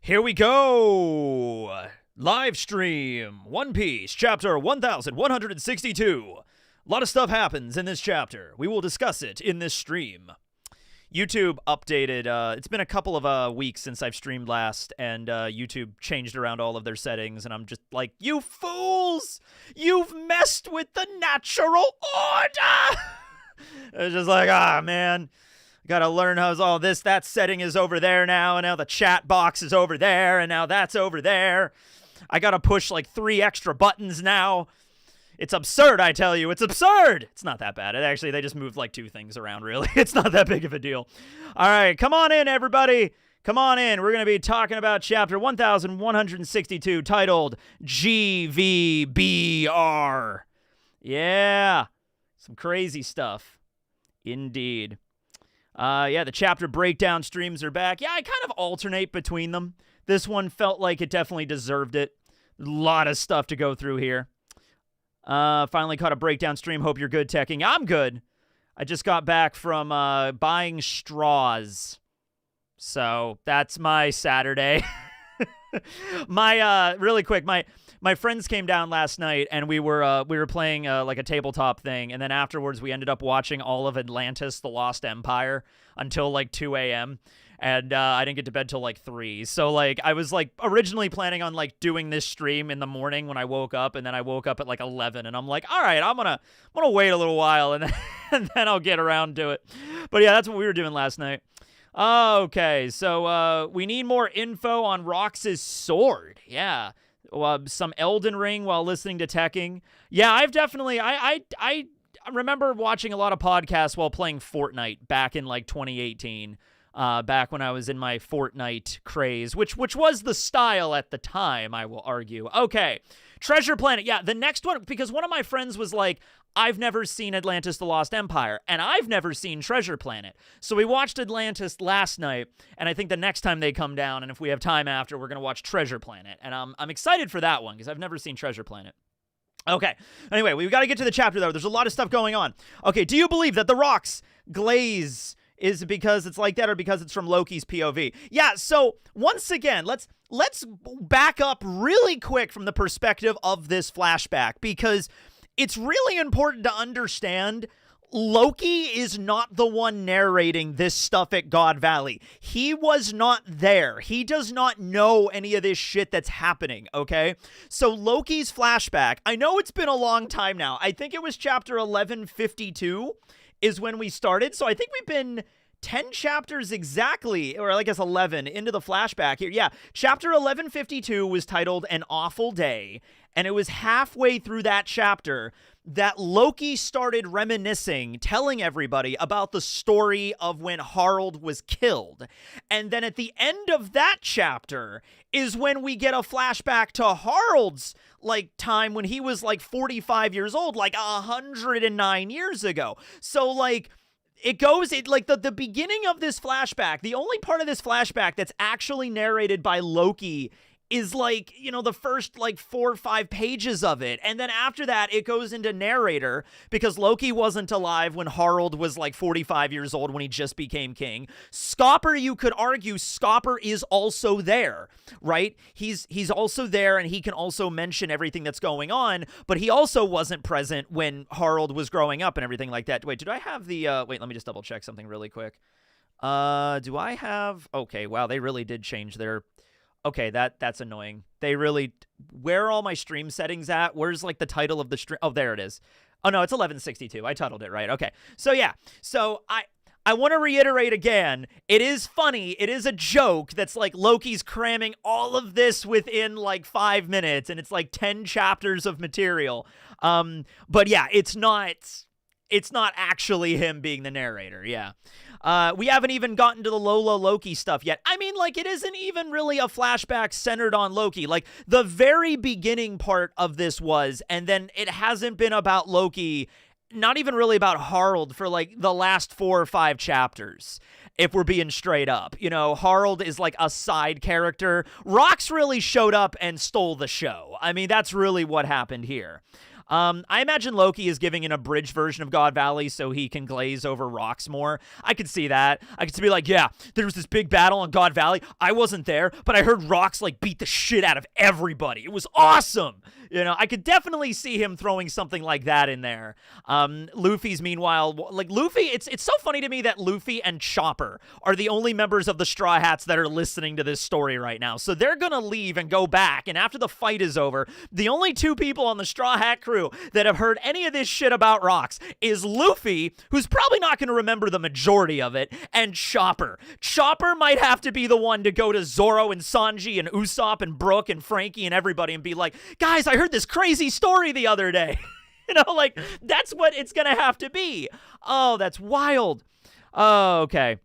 Here we go! Livestream, One Piece, chapter 1162. A lot of stuff happens in this chapter. We will discuss it in this stream. YouTube updated, it's been a couple of weeks since I've streamed last, and YouTube changed around all of their settings, and I'm just like, you fools! You've messed with the natural order! It's just like, man. Gotta learn how all this, that setting is over there now, and now the chat box is over there, and now that's over there. I gotta push like 3 extra buttons now. It's absurd, I tell you. It's absurd! It's not that bad. Actually, they just moved like 2 things around, really. It's not that big of a deal. All right, come on in, everybody. Come on in. We're gonna be talking about chapter 1162, titled GVBR. Yeah, some crazy stuff. Indeed. Yeah, the chapter breakdown streams are back. Yeah, I kind of alternate between them. This one felt like it definitely deserved it. A lot of stuff to go through here. Finally caught a breakdown stream. Hope you're good, Teching. I'm good. I just got back from buying straws. So that's my Saturday. Really quick, my friends came down last night, and we were playing like a tabletop thing, and then afterwards we ended up watching all of Atlantis: The Lost Empire until like 2 a.m. and I didn't get to bed till like 3. So like I was like originally planning on like doing this stream in the morning when I woke up, and then I woke up at like 11, and I'm like, all right, I'm gonna wait a little while, and then I'll get around to it. But yeah, that's what we were doing last night. Okay, so we need more info on Rox's sword. Yeah. Some Elden Ring while listening to Teching. Yeah, I've definitely, I remember watching a lot of podcasts while playing Fortnite back in like 2018, back when I was in my Fortnite craze, which was the style at the time, I will argue. Okay, Treasure Planet. Yeah, the next one, because one of my friends was like, I've never seen Atlantis: The Lost Empire, and I've never seen Treasure Planet. So we watched Atlantis last night, and I think the next time they come down, and if we have time after, we're going to watch Treasure Planet. And I'm excited for that one, because I've never seen Treasure Planet. Okay, anyway, we've got to get to the chapter, though. There's a lot of stuff going on. Okay, do you believe that the rocks glaze is because it's like that, or because it's from Loki's POV? Yeah, so once again, let's back up really quick from the perspective of this flashback, because it's really important to understand Loki is not the one narrating this stuff at God Valley. He was not there. He does not know any of this shit that's happening, okay? So Loki's flashback, I know it's been a long time now. I think it was chapter 1152 is when we started. So I think we've been 10 chapters exactly, or I guess 11, into the flashback here. Yeah, chapter 1152 was titled An Awful Day, and it was halfway through that chapter that Loki started reminiscing, telling everybody about the story of when Harald was killed. And then at the end of that chapter is when we get a flashback to Harald's like time when he was like 45 years old, like 109 years ago. So like it goes, like the beginning of this flashback, the only part of this flashback that's actually narrated by Loki is like, you know, the first like 4 or 5 pages of it. And then after that, it goes into narrator, because Loki wasn't alive when Harald was like 45 years old when he just became king. Scopper, you could argue, Scopper is also there, right? He's also there, and he can also mention everything that's going on, but he also wasn't present when Harald was growing up and everything like that. Wait, did I have the, wait, let me just double check something really quick. Do I have, okay, wow, they really did change their, okay, that's annoying. They really, where are all my stream settings at? Where's like the title of the stream? Oh, there it is. Oh no, it's 1162. I titled it right. Okay. So yeah. So I want to reiterate again, it is funny. It is a joke that's like Loki's cramming all of this within like 5 minutes, and it's like 10 chapters of material. But yeah, it's not actually him being the narrator. Yeah. We haven't even gotten to the Lola Loki stuff yet. I mean, like, it isn't even really a flashback centered on Loki. Like, the very beginning part of this was, and then it hasn't been about Loki, not even really about Harald for, like, the last 4 or 5 chapters, if we're being straight up. You know, Harald is, like, a side character. Rox really showed up and stole the show. I mean, that's really what happened here. I imagine Loki is giving an abridged version of God Valley so he can glaze over rocks more. I could see that. I could be like, yeah, there was this big battle on God Valley. I wasn't there, but I heard rocks like beat the shit out of everybody. It was awesome. You know, I could definitely see him throwing something like that in there. Luffy's meanwhile, like Luffy, it's so funny to me that Luffy and Chopper are the only members of the Straw Hats that are listening to this story right now. So they're gonna leave and go back, and after the fight is over, the only two people on the Straw Hat crew that have heard any of this shit about rocks is Luffy, who's probably not gonna remember the majority of it, and Chopper. Chopper might have to be the one to go to Zoro and Sanji and Usopp and Brook and Frankie and everybody and be like, guys, I heard this crazy story the other day. You know, like, that's what it's gonna have to be. Oh, that's wild. Oh, okay.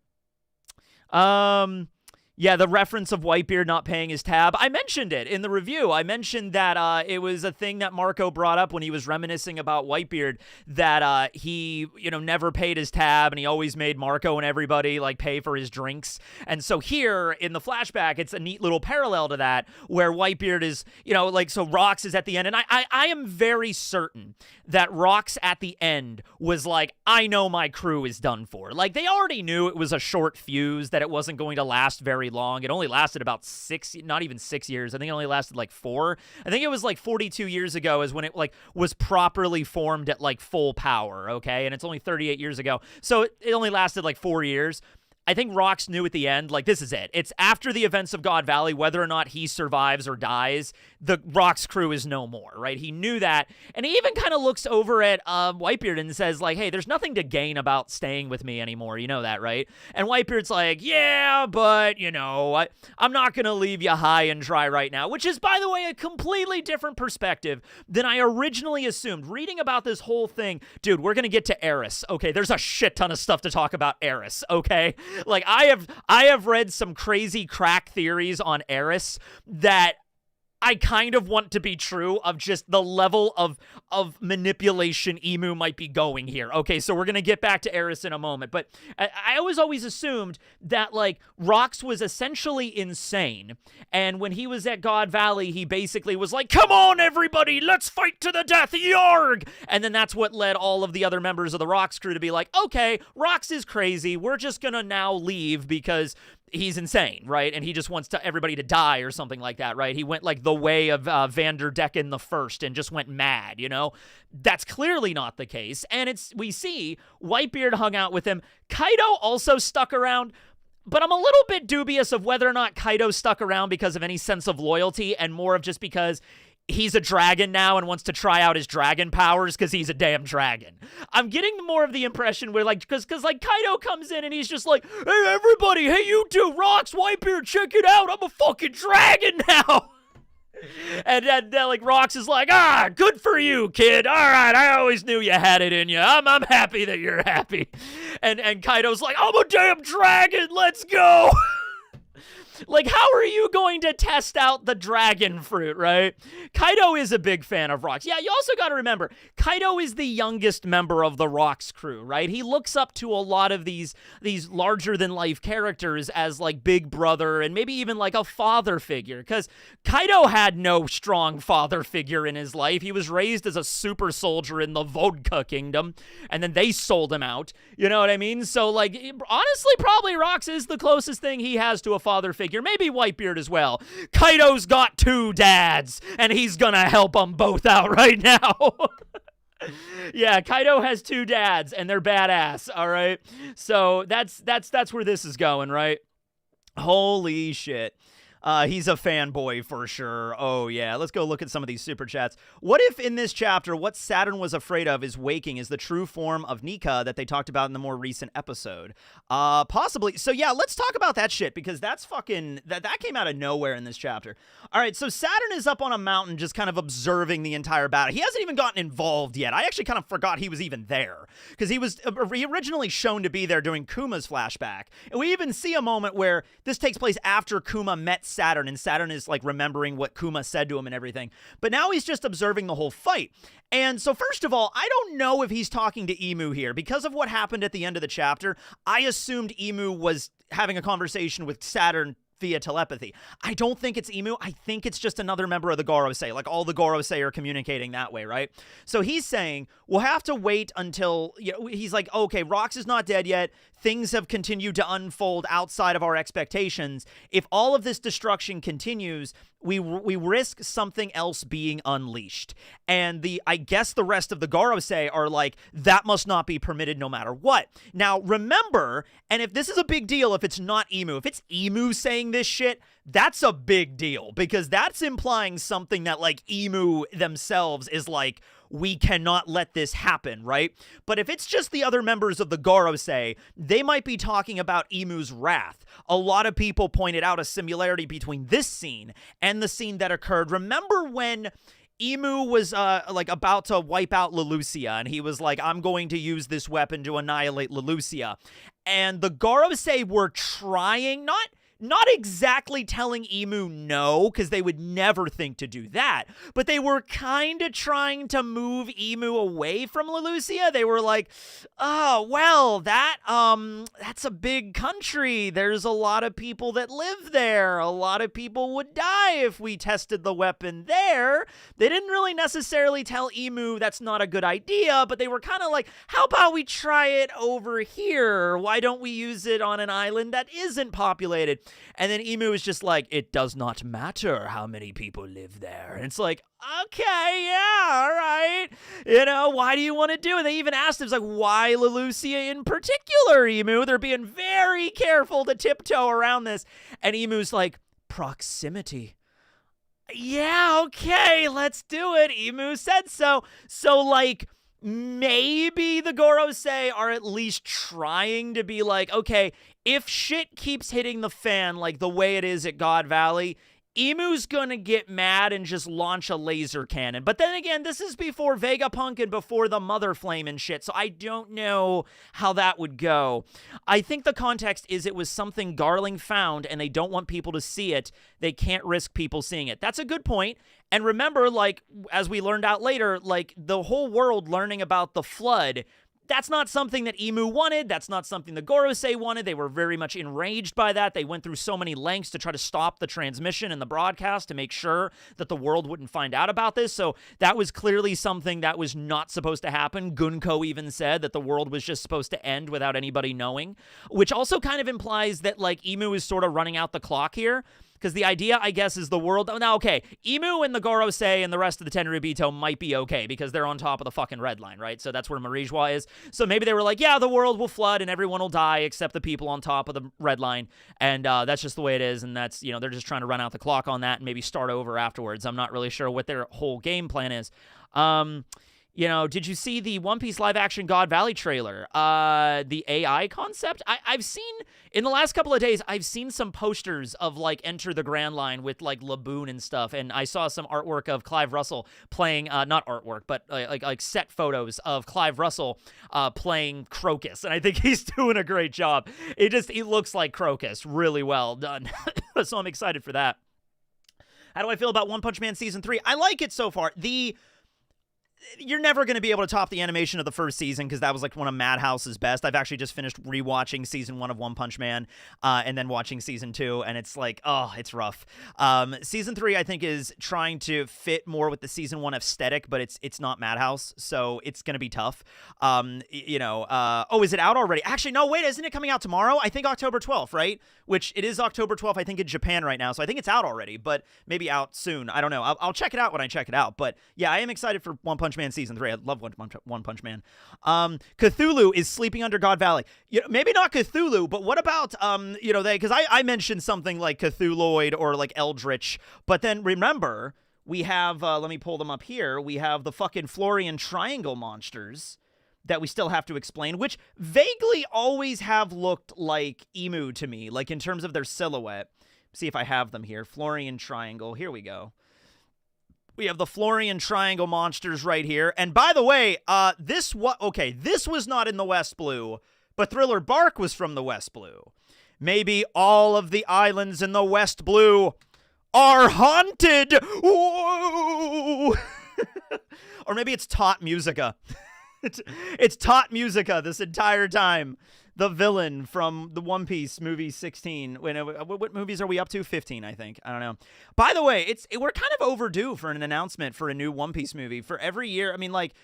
Yeah, the reference of Whitebeard not paying his tab. I mentioned it in the review. I mentioned that it was a thing that Marco brought up when he was reminiscing about Whitebeard, that he, you know, never paid his tab and he always made Marco and everybody like pay for his drinks. And so here in the flashback, it's a neat little parallel to that where Whitebeard is, you know, like, so Rox is at the end. And I am very certain that Rox at the end was like, I know my crew is done for. Like, they already knew it was a short fuse, that it wasn't going to last very long. It only lasted about not even 6 years. I think it only lasted like 4. I think it was like 42 years ago is when it like was properly formed at like full power, okay? And it's only 38 years ago. So it only lasted like 4 years. I think Rox knew at the end, like, this is it. It's after the events of God Valley, whether or not he survives or dies, the Rox crew is no more, right? He knew that. And he even kind of looks over at Whitebeard and says, like, hey, there's nothing to gain about staying with me anymore. You know that, right? And Whitebeard's like, yeah, but, you know, I'm not going to leave you high and dry right now, which is, by the way, a completely different perspective than I originally assumed. Reading about this whole thing, dude, we're going to get to Aerys. Okay, there's a shit ton of stuff to talk about Aerys, okay? Like, I have read some crazy crack theories on Aerys that I kind of want to be true, of just the level of manipulation Emu might be going here. Okay, so we're going to get back to Aerys in a moment, but I always assumed that, like, Rox was essentially insane, and when he was at God Valley, he basically was like, come on, everybody, let's fight to the death, yarg! And then that's what led all of the other members of the Rox crew to be like, okay, Rox is crazy, we're just going to now leave because he's insane, right? And he just wants everybody to die or something like that, right? He went like the way of Vanderdecken the First and just went mad, you know? That's clearly not the case. And we see Whitebeard hung out with him. Kaido also stuck around, but I'm a little bit dubious of whether or not Kaido stuck around because of any sense of loyalty and more of just because he's a dragon now and wants to try out his dragon powers because he's a damn dragon. I'm getting more of the impression where, like, because like Kaido comes in and he's just like, hey, everybody, hey, you two, Rox, Whitebeard, check it out, I'm a fucking dragon now. And like, Rox is like, good for you, kid. All right, I always knew you had it in you. I'm happy that you're happy. And Kaido's like, I'm a damn dragon, let's go. Like, how are you going to test out the dragon fruit, right? Kaido is a big fan of Rox. Yeah, you also got to remember, Kaido is the youngest member of the Rox crew, right? He looks up to a lot of these larger-than-life characters as, like, big brother and maybe even, like, a father figure, because Kaido had no strong father figure in his life. He was raised as a super soldier in the Vodka Kingdom, and then they sold him out. You know what I mean? So, like, honestly, probably Rox is the closest thing he has to a father figure. Maybe Whitebeard as well. Kaido's got 2 dads, and he's gonna help them both out right now. Yeah, Kaido has 2 dads, and they're badass, all right? So that's where this is going, right? Holy shit. He's a fanboy for sure. Oh, yeah. Let's go look at some of these super chats. What if in this chapter, what Saturn was afraid of is waking is the true form of Nika that they talked about in the more recent episode? Possibly. So, yeah, let's talk about that shit because that's fucking... That came out of nowhere in this chapter. All right, so Saturn is up on a mountain just kind of observing the entire battle. He hasn't even gotten involved yet. I actually kind of forgot he was even there because he was originally shown to be there during Kuma's flashback. And we even see a moment where this takes place after Kuma met Saturn, and Saturn is like remembering what Kuma said to him and everything. But now he's just observing the whole fight. And so first of all, I don't know if he's talking to Emu here. Because of what happened at the end of the chapter, I assumed Emu was having a conversation with Saturn via telepathy. I don't think it's Emu. I think it's just another member of the Gorosei. Like, all the Gorosei are communicating that way, right? So he's saying, we'll have to wait until, he's like, okay, Rox is not dead yet. Things have continued to unfold outside of our expectations. If all of this destruction continues, we risk something else being unleashed. And I guess the rest of the Gorosei are like, that must not be permitted no matter what. Now, remember, and if this is a big deal, if it's not Emu, if it's Emu saying this shit, that's a big deal, because that's implying something that, like, Emu themselves is like, we cannot let this happen, right? But if it's just the other members of the Gorosei, they might be talking about Emu's wrath. A lot of people pointed out a similarity between this scene and the scene that occurred. Remember when Emu was like about to wipe out Lelucia, and he was like, I'm going to use this weapon to annihilate Lelucia. And the Gorosei were trying, not exactly telling Emu no, because they would never think to do that, but they were kind of trying to move Emu away from Lelucia. They were like, oh, well, that's a big country. There's a lot of people that live there. A lot of people would die if we tested the weapon there. They didn't really necessarily tell Emu that's not a good idea, but they were kind of like, how about we try it over here? Why don't we use it on an island that isn't populated? And then Emu is just like, it does not matter how many people live there. And it's like, okay, yeah, all right. Why do you want to do it? They even asked him, like, why Lelucia in particular, Emu? They're being very careful to tiptoe around this. And Emu's like, proximity. Yeah, okay, let's do it. Emu said so. So, like, maybe the Gorosei are at least trying to be like, okay, if shit keeps hitting the fan like the way it is at God Valley, Emu's gonna get mad and just launch a laser cannon. But then again, this is before Vegapunk and before the Mother Flame and shit, so I don't know how that would go. I think the context is it was something Garling found, and they don't want people to see it. They can't risk people seeing it. That's a good point. And remember, like, as we learned out later, like, the whole world learning about the flood, that's not something that Emu wanted. That's not something the Gorosei wanted. They were very much enraged by that. They went through so many lengths to try to stop the transmission and the broadcast to make sure that the world wouldn't find out about this. So that was clearly something that was not supposed to happen. Gunko even said that the world was just supposed to end without anybody knowing, which also kind of implies that, like, Emu is sort of running out the clock here. Because the idea, I guess, is the world... Now, okay, Emu and the Gorosei and the rest of the Tenryubito might be okay because they're on top of the fucking red line, right? So that's where Marijwa is. So maybe they were like, yeah, the world will flood and everyone will die except the people on top of the red line. And that's just the way it is. And that's, they're just trying to run out the clock on that and maybe start over afterwards. I'm not really sure what their whole game plan is. Did you see the One Piece live-action God Valley trailer? The AI concept? I've seen, in the last couple of days, I've seen some posters of, like, Enter the Grand Line with, like, Laboon and stuff, and I saw some artwork of Clive Russell playing, not artwork, but, like set photos of Clive Russell playing Crocus, and I think he's doing a great job. He looks like Crocus. Really well done. So I'm excited for that. How do I feel about One Punch Man Season 3? I like it so far. You're never going to be able to top the animation of the first season because that was like one of Madhouse's best. I've actually just finished rewatching season 1 of One Punch Man and then watching season 2, and it's like, oh, it's rough. Season 3, I think, is trying to fit more with the season 1 aesthetic, but it's not Madhouse, so it's going to be tough. Is it out already? Actually, no, wait, isn't it coming out tomorrow? I think October 12th, right? Which it is October 12th, I think, in Japan right now, so I think it's out already, but maybe out soon. I don't know. I'll check it out when I check it out, but yeah, I am excited for One Punch Man Season 3. I love One Punch Man. Cthulhu is sleeping under God Valley. Maybe not Cthulhu, but what about, because I mentioned something like Cthulhuoid or like Eldritch, but then remember, we have, let me pull them up here, we have the fucking Florian Triangle monsters that we still have to explain, which vaguely always have looked like Emu to me, like in terms of their silhouette. See if I have them here. Florian Triangle. Here we go. We have the Florian Triangle monsters right here. And by the way, this was not in the West Blue, but Thriller Bark was from the West Blue. Maybe all of the islands in the West Blue are haunted. Whoa! Or maybe it's Tot Musica. It's Tot Musica this entire time. the villain from the One Piece movie 16. What movies are we up to? 15, I think. I don't know. By the way, we're kind of overdue for an announcement for a new One Piece movie. For every year, I mean, like,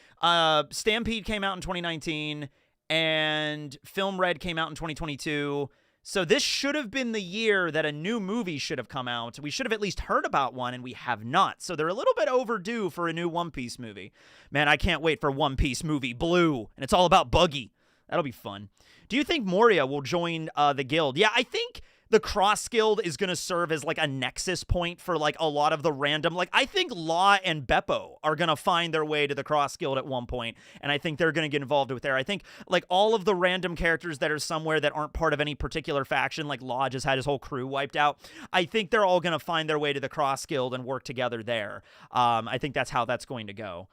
Stampede came out in 2019, and Film Red came out in 2022. So this should have been the year that a new movie should have come out. We should have at least heard about one, and we have not. So they're a little bit overdue for a new One Piece movie. Man, I can't wait for One Piece movie Blue, and it's all about Buggy. That'll be fun. Do you think Moria will join the guild? Yeah, I think the Cross Guild is going to serve as like a nexus point for like a lot of the random, like I think Law and Beppo are going to find their way to the Cross Guild at one point, and I think they're going to get involved with there. I think like all of the random characters that are somewhere that aren't part of any particular faction, like Law just had his whole crew wiped out, I think they're all going to find their way to the Cross Guild and work together there. I think that's how that's going to go.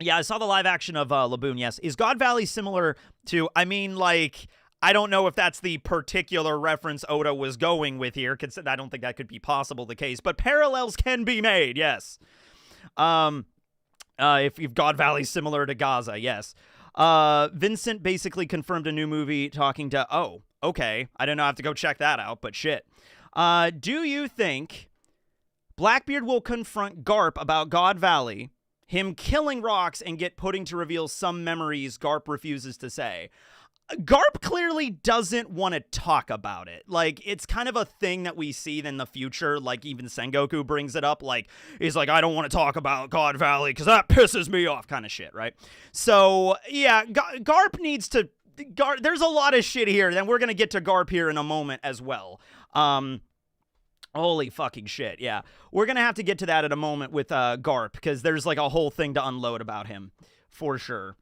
Yeah, I saw the live action of Laboon, yes. Is God Valley similar to, I mean, like, I don't know if that's the particular reference Oda was going with here. I don't think that could be possible the case, but parallels can be made, yes. If God Valley's similar to Gaza, yes. Vincent basically confirmed a new movie talking to, oh, okay. I don't know, I have to go check that out, but shit. Do you think Blackbeard will confront Garp about God Valley, him killing rocks, and get pudding to reveal some memories Garp refuses to say? Garp clearly doesn't want to talk about it. Like, it's kind of a thing that we see in the future. Like, even Sengoku brings it up. Like, he's like, I don't want to talk about God Valley because that pisses me off kind of shit, right? So, yeah, Garp needs to... there's a lot of shit here. Then we're going to get to Garp here in a moment as well. Holy fucking shit, yeah. We're going to have to get to that in a moment with Garp because there's, like, a whole thing to unload about him, for sure.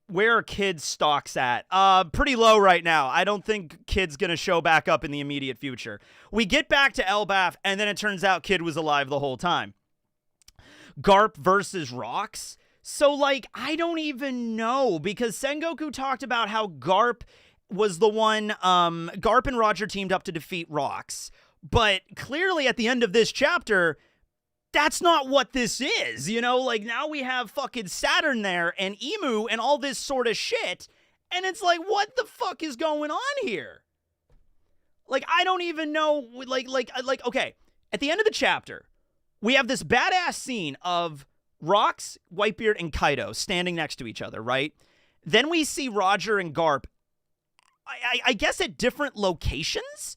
Where are Kid's stocks at? Pretty low right now. I don't think Kid's going to show back up in the immediate future. We get back to Elbaf, and then it turns out Kid was alive the whole time. Garp versus Rocks? So, like, I don't even know, because Sengoku talked about how Garp was the one, Garp and Roger teamed up to defeat Rocks. But clearly at the end of this chapter, that's not what this is, you know? Like, now we have fucking Saturn there and Emu and all this sort of shit, and it's like, what the fuck is going on here? Like, I don't even know, like, okay, at the end of the chapter, we have this badass scene of Rocks, Whitebeard, and Kaido standing next to each other, right? Then we see Roger and Garp, I guess at different locations?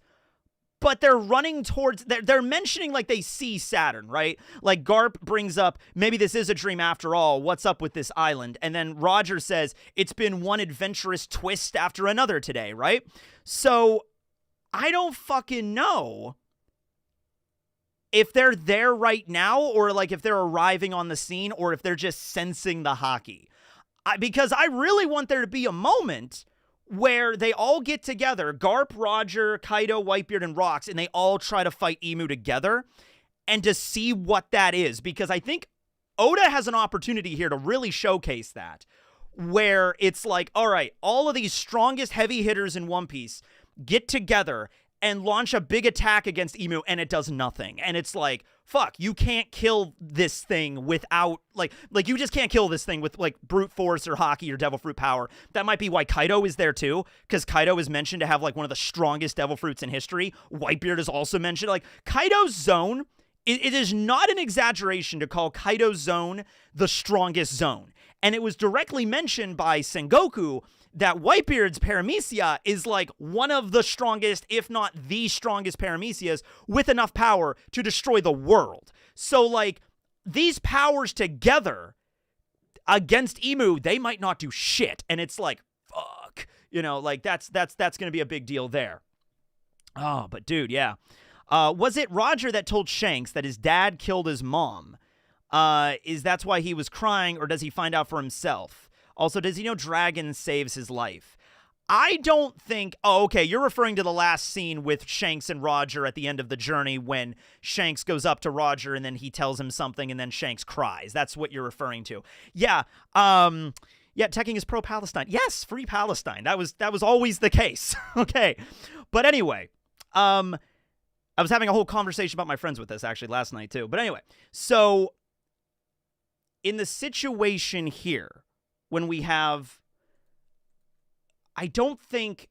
But they're running towards, they're mentioning like they see Saturn, right? Like Garp brings up, maybe this is a dream after all, what's up with this island? And then Roger says, it's been one adventurous twist after another today, right? So, I don't fucking know if they're there right now, or like if they're arriving on the scene, or if they're just sensing the hockey. Because I really want there to be a moment where they all get together, Garp, Roger, Kaido, Whitebeard, and Rocks, and they all try to fight Emu together, and to see what that is, because I think Oda has an opportunity here to really showcase that, where it's like, all right, all of these strongest heavy hitters in One Piece get together and launch a big attack against Emu, and it does nothing. And it's like, fuck, you can't kill this thing without, like you just can't kill this thing with, like, brute force or hockey or devil fruit power. That might be why Kaido is there, too, because Kaido is mentioned to have, like, one of the strongest devil fruits in history. Whitebeard is also mentioned. Like, Kaido's zone, it is not an exaggeration to call Kaido's zone the strongest zone. And it was directly mentioned by Sengoku that Whitebeard's paramecia is like one of the strongest, if not the strongest paramecias, with enough power to destroy the world. So, like, these powers together against Emu, they might not do shit. And it's like, fuck. You know, like, that's going to be a big deal there. Oh, but dude, yeah. Was it Roger that told Shanks that his dad killed his mom? That's why he was crying, or does he find out for himself? Also, does he know Dragon saves his life? I don't think... Oh, okay, you're referring to the last scene with Shanks and Roger at the end of the journey when Shanks goes up to Roger and then he tells him something and then Shanks cries. That's what you're referring to. Yeah, Tekking is pro-Palestine. Yes, free Palestine. That was always the case. Okay, but anyway, I was having a whole conversation about my friends with this, actually, last night, too. But anyway, so in the situation here, when we have I don't think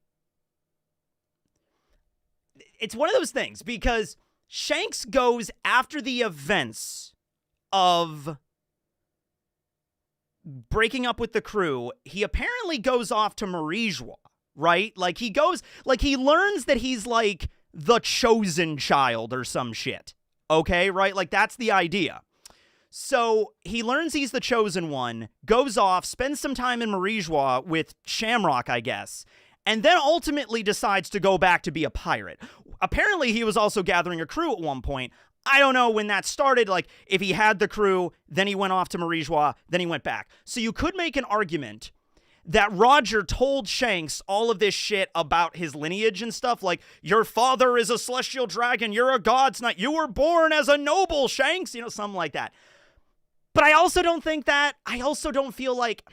it's one of those things, because Shanks goes after the events of breaking up with the crew. He apparently goes off to Marijois, right? Like, he goes, like, he learns that he's, like, the chosen child or some shit. Okay, right? Like, that's the idea. So he learns he's the chosen one, goes off, spends some time in Marijois with Shamrock, I guess, and then ultimately decides to go back to be a pirate. Apparently, he was also gathering a crew at one point. I don't know when that started, like, if he had the crew, then he went off to Marijois, then he went back. So you could make an argument that Roger told Shanks all of this shit about his lineage and stuff, like, your father is a celestial dragon, you're a god's knight, you were born as a noble, Shanks, you know, something like that. But I also don't think that, I also don't feel like,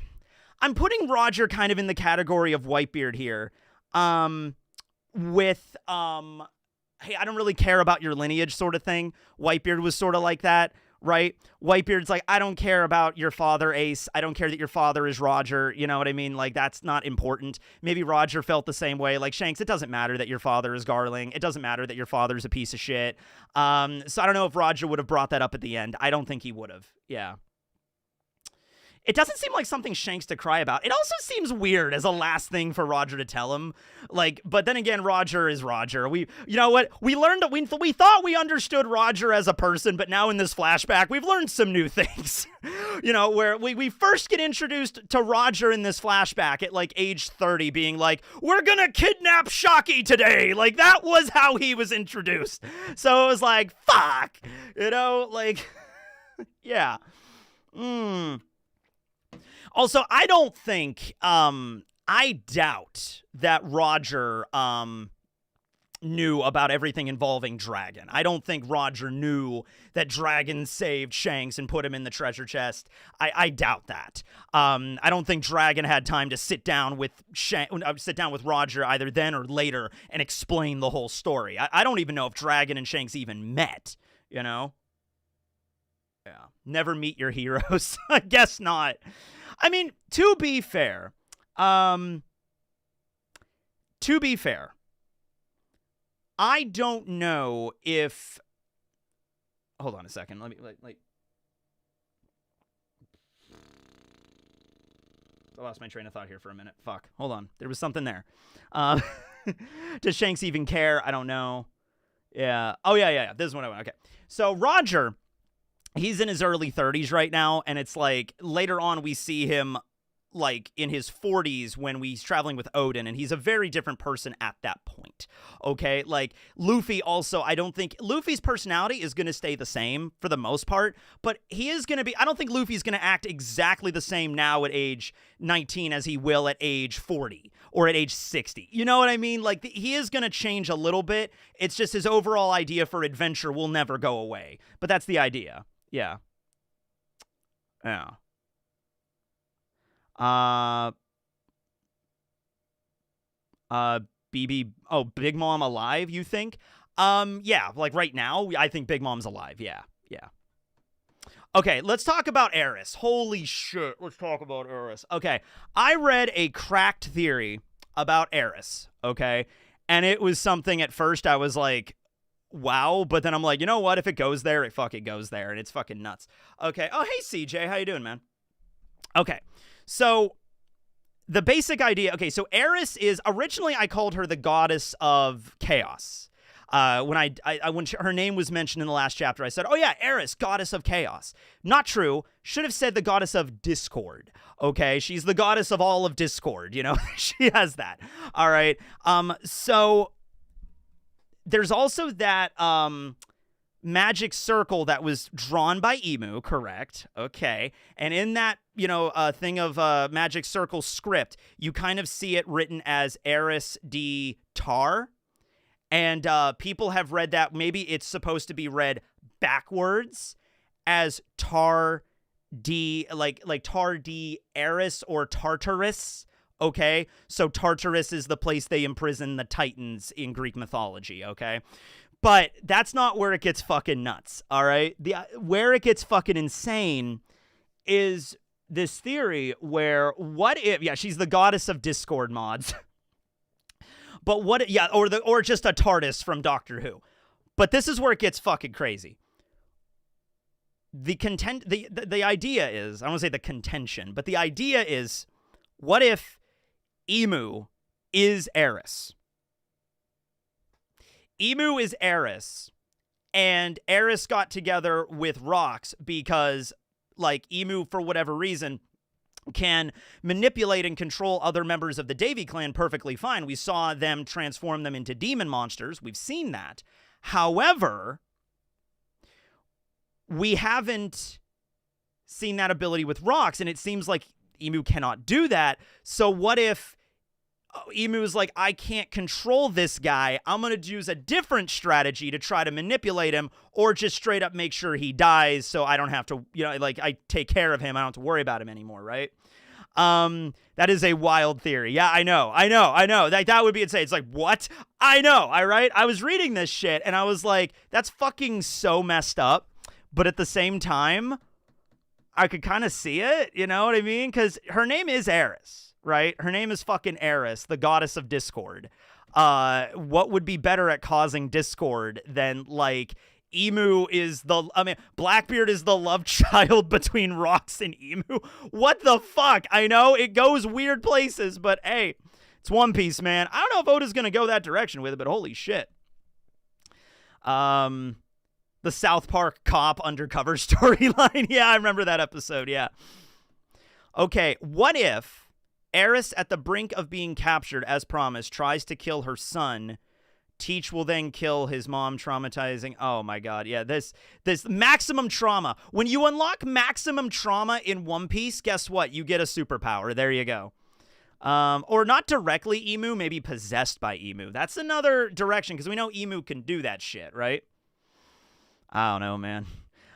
I'm putting Roger kind of in the category of Whitebeard here, with, hey, I don't really care about your lineage sort of thing. Whitebeard was sort of like that, right? Whitebeard's like, I don't care about your father, Ace. I don't care that your father is Roger. You know what I mean? Like, that's not important. Maybe Roger felt the same way. Like, Shanks, it doesn't matter that your father is Garling. It doesn't matter that your father's a piece of shit. So I don't know if Roger would have brought that up at the end. I don't think he would have. Yeah. It doesn't seem like something Shanks to cry about. It also seems weird as a last thing for Roger to tell him. Like, but then again, Roger is Roger. You know what? We learned that we thought we understood Roger as a person, but now in this flashback, we've learned some new things. You know, where we first get introduced to Roger in this flashback at like age 30 being like, we're gonna kidnap Shocky today. Like, that was how he was introduced. So it was like, fuck. You know, like, yeah. Also, I don't think, I doubt that Roger, knew about everything involving Dragon. I don't think Roger knew that Dragon saved Shanks and put him in the treasure chest. I doubt that. I don't think Dragon had time to sit down with Roger either then or later and explain the whole story. I don't even know if Dragon and Shanks even met, you know? Yeah. Never meet your heroes. I guess not. I mean, to be fair, I don't know if, hold on a second, let me, I lost my train of thought here for a minute, fuck, hold on, there was something there. Does Shanks even care? I don't know. Yeah, oh yeah, this is what I want, okay. So Roger, he's in his early 30s right now, and it's like, later on we see him, like, in his 40s when he's traveling with Odin, and he's a very different person at that point, okay? Like, Luffy also, I don't think, Luffy's personality is going to stay the same for the most part, but he is going to be, I don't think Luffy's going to act exactly the same now at age 19 as he will at age 40 or at age 60. You know what I mean? Like, he is going to change a little bit. It's just his overall idea for adventure will never go away, but that's the idea. Yeah. Yeah. Big Mom alive, you think? Yeah, like right now, I think Big Mom's alive. Yeah. Okay, let's talk about Aerys. Holy shit, let's talk about Aerys. Okay, I read a cracked theory about Aerys, okay? And it was something at first I was like, wow, but then I'm like, you know what? If it goes there, it fucking goes there, and it's fucking nuts. Okay. Oh, hey, CJ. How you doing, man? Okay. So the basic idea, okay, so Aerys is, originally I called her the goddess of chaos. When her name was mentioned in the last chapter, I said, oh yeah, Aerys, goddess of chaos. Not true. Should have said the goddess of discord. Okay, she's the goddess of all of discord, you know? She has that. All right. So there's also that magic circle that was drawn by Emu, correct? Okay. And in that, you know, thing of magic circle script, you kind of see it written as Aerys D Tar. And people have read that, maybe it's supposed to be read backwards as Tar D, like Tar D Aerys or Tartarus. Okay, so Tartarus is the place they imprison the Titans in Greek mythology, okay? But that's not where it gets fucking nuts, all right? Where it gets fucking insane is this theory where what if, yeah, she's the goddess of Discord mods. But what, yeah, or just a TARDIS from Doctor Who. But this is where it gets fucking crazy. The idea is, I don't want to say the contention, but the idea is, what if Emu is Aerys? Emu is Aerys, and Aerys got together with Rox because, like, Emu, for whatever reason, can manipulate and control other members of the Davy clan perfectly fine. We saw them transform them into demon monsters. We've seen that. However, we haven't seen that ability with Rox, and it seems like Emu cannot do that. So what if Emu's like, I can't control this guy. I'm going to use a different strategy to try to manipulate him, or just straight up make sure he dies so I don't have to, you know, like, I take care of him. I don't have to worry about him anymore, right? That is a wild theory. Yeah, I know. That would be insane. It's like, what? I know, all right? I was reading this shit, and I was like, that's fucking so messed up. But at the same time, I could kind of see it, you know what I mean? Because her name is Aerys, right? Her name is fucking Aerys, the goddess of Discord. What would be better at causing discord than, like, Emu is Blackbeard is the love child between Rox and Emu? What the fuck? I know, it goes weird places, but hey, it's One Piece, man. I don't know if Oda's gonna go that direction with it, but holy shit. The South Park cop undercover storyline. Yeah, I remember that episode, yeah. Okay, what if Aerys, at the brink of being captured as promised, tries to kill her son? Teach will then kill his mom, traumatizing. Oh my god, yeah, this maximum trauma. When you unlock maximum trauma in One Piece, guess what? You get a superpower. There you go. Or not directly Emu, maybe possessed by Emu. That's another direction, because we know Emu can do that shit, right? I don't know, man.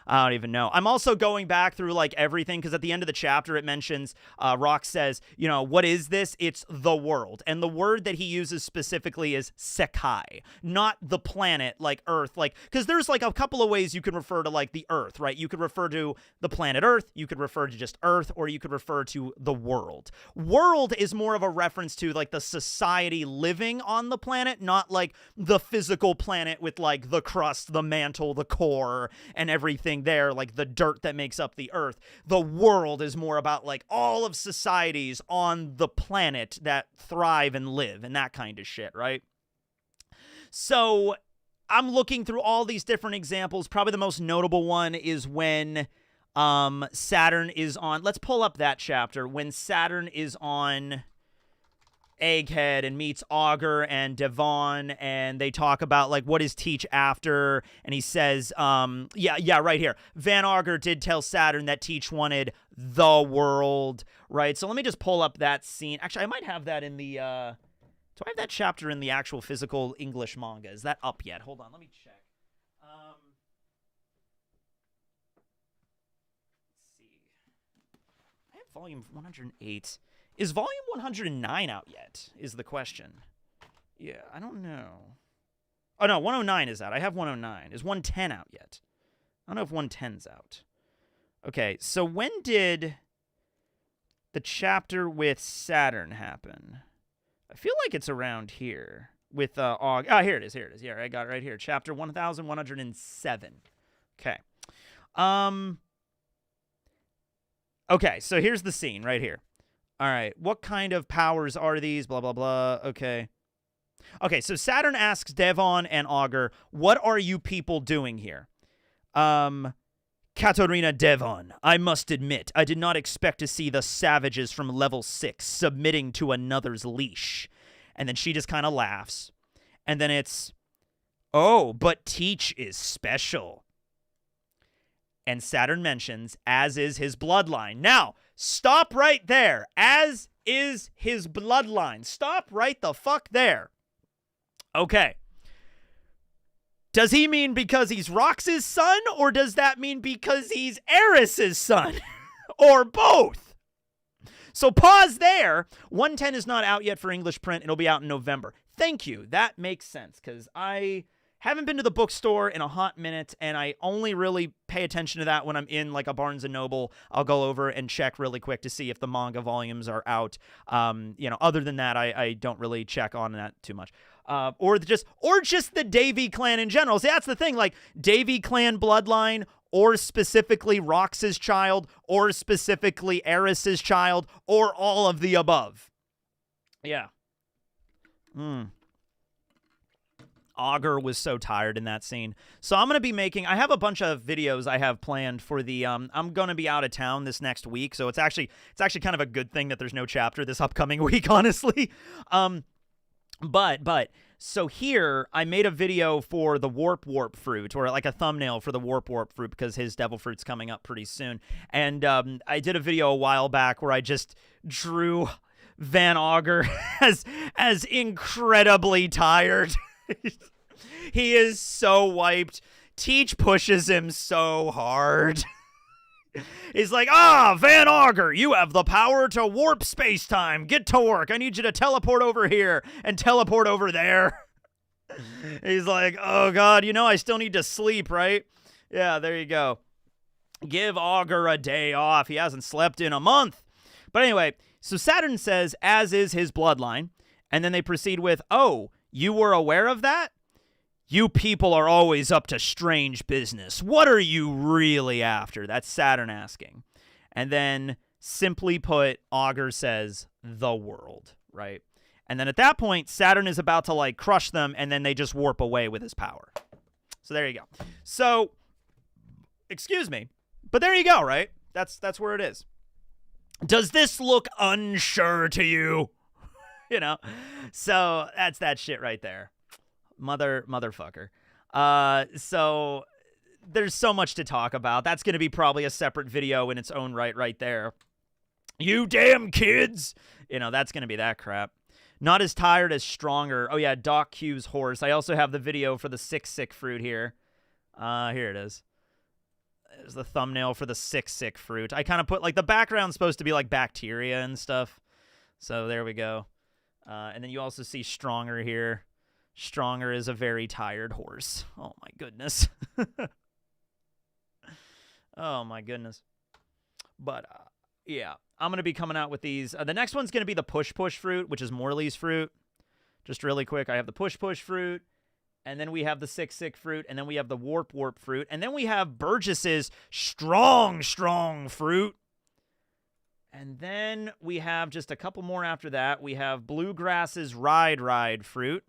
I don't even know. I'm also going back through, like, everything, because at the end of the chapter it mentions, Rox says, you know, what is this? It's the world. And the word that he uses specifically is Sekai, not the planet, like Earth. Like, because there's, like, a couple of ways you can refer to, like, the Earth, right? You could refer to the planet Earth, you could refer to just Earth, or you could refer to the world. World is more of a reference to, like, the society living on the planet, not, like, the physical planet with, like, the crust, the mantle, the core, and everything there, like the dirt that makes up the Earth. The world is more about, like, all of societies on the planet that thrive and live and that kind of shit, right? So I'm looking through all these different examples. Probably the most notable one is when Saturn is on, let's pull up that chapter, when Saturn is on Egghead and meets Augur and Devon, and they talk about, like, what is Teach after, and he says, yeah, right here. Van Augur did tell Saturn that Teach wanted the world, right? So let me just pull up that scene. Actually, I might have that in the, do I have that chapter in the actual physical English manga? Is that up yet? Hold on, let me check. Let's see. I have volume 108. Is volume 109 out yet, is the question. Yeah, I don't know. Oh, no, 109 is out. I have 109. Is 110 out yet? I don't know if 110's out. Okay, so when did the chapter with Saturn happen? I feel like it's around here with Aug. Oh, here it is. Yeah, I got it right here. Chapter 1107. Okay. Okay, so here's the scene right here. All right, what kind of powers are these? Blah, blah, blah. Okay. Okay, so Saturn asks Devon and Augur, what are you people doing here? Katarina Devon, I must admit, I did not expect to see the savages from level 6 submitting to another's leash. And then she just kind of laughs. And then it's, oh, but Teach is special. And Saturn mentions, as is his bloodline. Now, stop right there. As is his bloodline. Stop right the fuck there. Okay. Does he mean because he's Rox's son, or does that mean because he's Aerys' son? Or both? So pause there. 110 is not out yet for English print. It'll be out in November. Thank you. That makes sense, because I haven't been to the bookstore in a hot minute, and I only really pay attention to that when I'm in like a Barnes & Noble. I'll go over and check really quick to see if the manga volumes are out. Other than that, I don't really check on that too much. Or just the Davy clan in general. See, that's the thing. Like, Davy clan bloodline, or specifically Rox's child, or specifically Aerys's child, or all of the above. Yeah. Augur was so tired in that scene. So I'm going to be I have a bunch of videos I have planned for the, I'm going to be out of town this next week. So it's actually kind of a good thing that there's no chapter this upcoming week, honestly. So here, I made a video for the Warp fruit, or like a thumbnail for the Warp fruit, because his devil fruit's coming up pretty soon. And I did a video a while back where I just drew Van Augur as incredibly tired. He is so wiped. Teach pushes him so hard. He's like, Van Augur, you have the power to warp space-time. Get to work. I need you to teleport over here and teleport over there. He's like, oh, God, I still need to sleep, right? Yeah, there you go. Give Augur a day off. He hasn't slept in a month. But anyway, so Saturn says, as is his bloodline. And then they proceed with, oh, you were aware of that? You people are always up to strange business. What are you really after? That's Saturn asking. And then, simply put, Augur says, the world, right? And then at that point, Saturn is about to, like, crush them, and then they just warp away with his power. So there you go. So, excuse me, but there you go, right? That's where it is. Does this look unsure to you? So that's that shit right there. Motherfucker. So there's so much to talk about. That's going to be probably a separate video in its own right there. You damn kids. That's going to be that crap. Not as tired as stronger. Oh yeah, Doc Q's horse. I also have the video for the sick fruit here. Here it is. There's the thumbnail for the sick fruit. I kind of put, like, the background's supposed to be like bacteria and stuff. So there we go. And then you also see Stronger here. Stronger is a very tired horse. Oh, my goodness. Oh, my goodness. But, yeah, I'm going to be coming out with these. The next one's going to be the Push fruit, which is Morley's fruit. Just really quick, I have the Push fruit. And then we have the sick fruit. And then we have the Warp fruit. And then we have Burgess's strong fruit. And then we have just a couple more after that. We have Bluegrass's Ride fruit.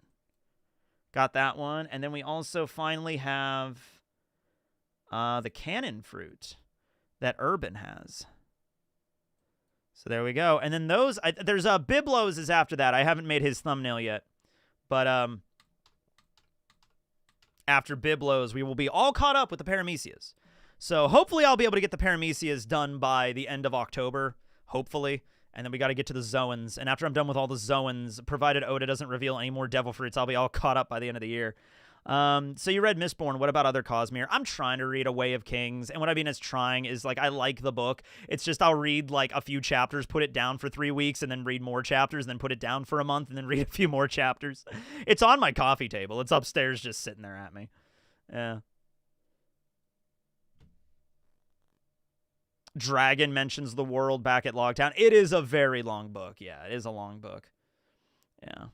Got that one. And then we also finally have the Cannon fruit that Urban has. So there we go. And then there's Biblos is after that. I haven't made his thumbnail yet. But after Biblos, we will be all caught up with the Paramecias. So hopefully I'll be able to get the Paramecias done by the end of October. Hopefully. And then we got to get to the Zoans. And after I'm done with all the Zoans, provided Oda doesn't reveal any more devil fruits, I'll be all caught up by the end of the year. So you read Mistborn. What about other Cosmere? I'm trying to read A Way of Kings. And what I mean is trying is, like, I like the book. It's just I'll read, like, a few chapters, put it down for 3 weeks, and then read more chapters, and then put it down for a month, and then read a few more chapters. It's on my coffee table. It's upstairs just sitting there at me. Yeah. Dragon mentions the world back at Logtown. It is a very long book. Yeah, it is a long book. Yeah.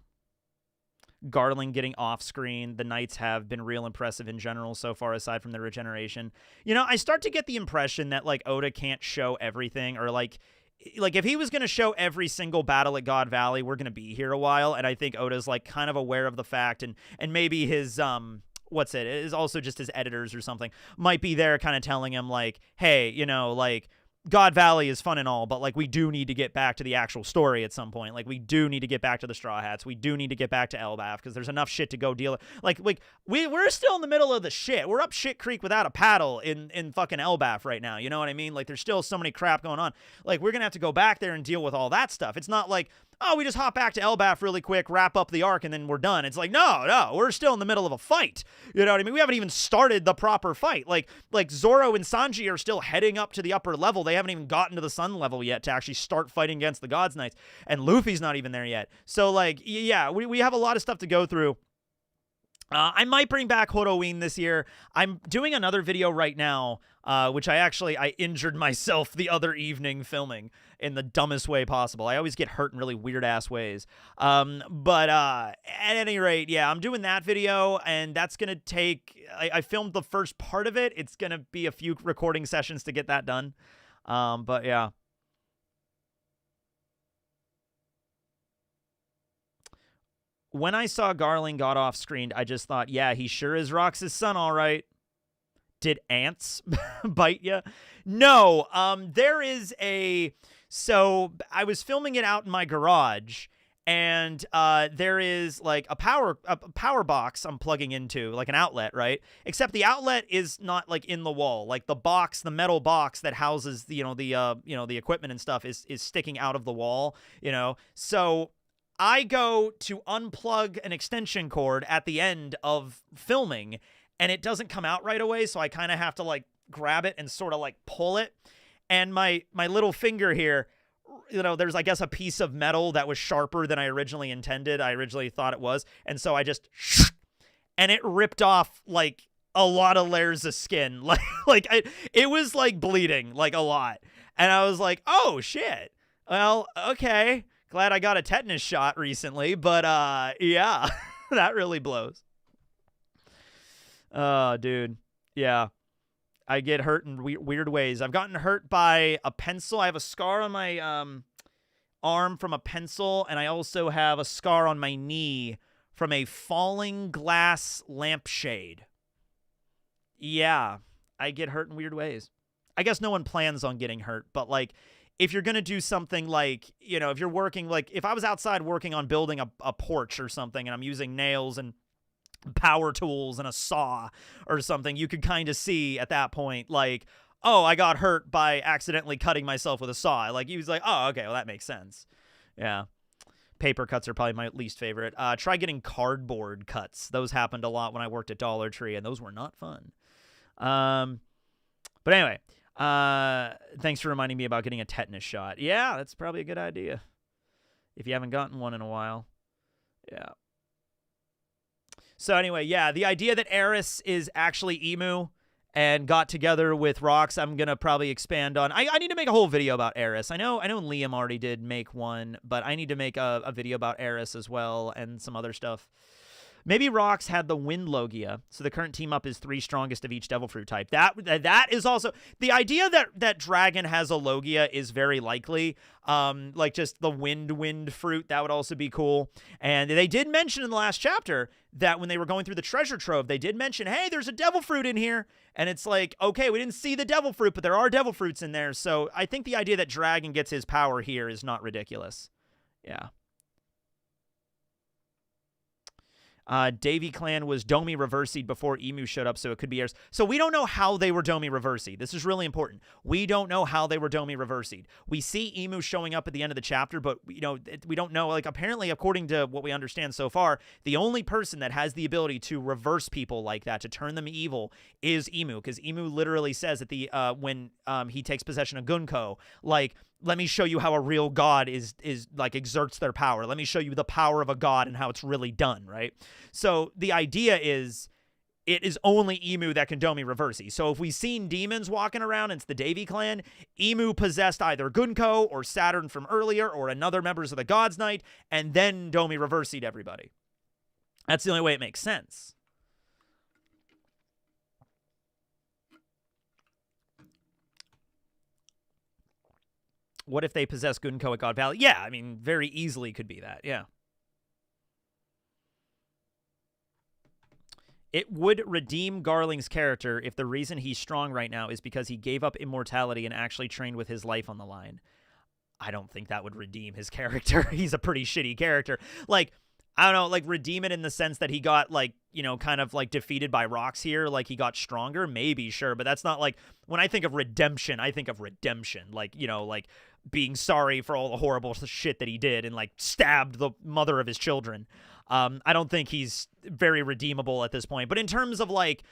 Garling getting off screen. The Knights have been real impressive in general so far, aside from the regeneration. I start to get the impression that, like, Oda can't show everything, or like if he was going to show every single battle at God Valley, we're going to be here a while. And I think Oda's, like, kind of aware of the fact, and maybe his, it is also just his editors or something might be there kind of telling him, like, hey, like, God Valley is fun and all, but, like, we do need to get back to the actual story at some point. Like, we do need to get back to the Straw Hats. We do need to get back to Elbaf, because there's enough shit to go deal with. Like we're still in the middle of the shit. We're up shit creek without a paddle in fucking Elbaf right now. You know what I mean? Like, there's still so many crap going on. Like, we're gonna have to go back there and deal with all that stuff. It's not like, oh, we just hop back to Elbaf really quick, wrap up the arc, and then we're done. It's like, no, we're still in the middle of a fight. You know what I mean? We haven't even started the proper fight. Like Zoro and Sanji are still heading up to the upper level. They haven't even gotten to the sun level yet to actually start fighting against the Gods Knights. And Luffy's not even there yet. So, like, yeah, we have a lot of stuff to go through. I might bring back Halloween this year. I'm doing another video right now, which I injured myself the other evening filming in the dumbest way possible. I always get hurt in really weird-ass ways. But at any rate, yeah, I'm doing that video, and that's going to take... I filmed the first part of it. It's going to be a few recording sessions to get that done. But yeah. When I saw Garling got off-screened, I just thought, yeah, he sure is Rox's son, all right. Did ants bite you? No, there is a... So, I was filming it out in my garage, and there is, like, a power box I'm plugging into, like an outlet, right? Except the outlet is not, like, in the wall. Like, the box, the metal box that houses, the equipment and stuff is sticking out of the wall, So... I go to unplug an extension cord at the end of filming, and it doesn't come out right away, so I kind of have to, like, grab it and sort of, like, pull it. And my little finger here, there's, I guess, a piece of metal that was sharper than I originally intended. I originally thought it was. And so I just... And it ripped off, like, a lot of layers of skin. It was, like, bleeding, like, a lot. And I was like, oh, shit. Well, okay. Glad I got a tetanus shot recently, but yeah, that really blows. Oh, dude. Yeah. I get hurt in weird ways. I've gotten hurt by a pencil. I have a scar on my arm from a pencil, and I also have a scar on my knee from a falling glass lampshade. Yeah, I get hurt in weird ways. I guess no one plans on getting hurt, but, like, if you're going to do something like, if you're working, like, if I was outside working on building a porch or something and I'm using nails and power tools and a saw or something, you could kind of see at that point, like, oh, I got hurt by accidentally cutting myself with a saw. Like, he was like, oh, okay, well, that makes sense. Yeah. Paper cuts are probably my least favorite. Try getting cardboard cuts. Those happened a lot when I worked at Dollar Tree, and those were not fun. But anyway... thanks for reminding me about getting a tetanus shot. Yeah, that's probably a good idea. If you haven't gotten one in a while. Yeah. So anyway, yeah, the idea that Aerys is actually Emu and got together with Rox, I'm going to probably expand on. I need to make a whole video about Aerys. I know Liam already did make one, but I need to make a video about Aerys as well and some other stuff. Maybe Rox had the Wind Logia, so the current team up is 3 strongest of each Devil Fruit type. That is also... The idea that Dragon has a Logia is very likely. Like, just the Wind Fruit, that would also be cool. And they did mention in the last chapter that when they were going through the treasure trove, they did mention, hey, there's a Devil Fruit in here. And it's like, okay, we didn't see the Devil Fruit, but there are Devil Fruits in there. So I think the idea that Dragon gets his power here is not ridiculous. Yeah. Davy Clan was Domi Reversied before Emu showed up, so it could be Aerys. So we don't know how they were Domi Reversied. This is really important. We don't know how they were Domi Reversied. We see Emu showing up at the end of the chapter, but we don't know. Like, apparently, according to what we understand so far, the only person that has the ability to reverse people like that, to turn them evil, is Emu, because Emu literally says at when he takes possession of Gunko, like, let me show you how a real god is like exerts their power. Let me show you the power of a god and how it's really done, right? So the idea is it is only Emu that can Domi Reversi. So if we've seen demons walking around and it's the Davy Clan, Emu possessed either Gunko or Saturn from earlier or another members of the God's Night and then Domi Reversi'd everybody. That's the only way it makes sense. What if they possess Gunko at God Valley? Yeah, I mean, very easily could be that, yeah. It would redeem Garling's character if the reason he's strong right now is because he gave up immortality and actually trained with his life on the line. I don't think that would redeem his character. He's a pretty shitty character. Like, I don't know, like, redeem it in the sense that he got, like, kind of, like, defeated by Rox here, like, he got stronger, maybe, sure, but that's not, like, when I think of redemption, I think of redemption, like, like, being sorry for all the horrible shit that he did and, like, stabbed the mother of his children. I don't think he's very redeemable at this point, but in terms of, like,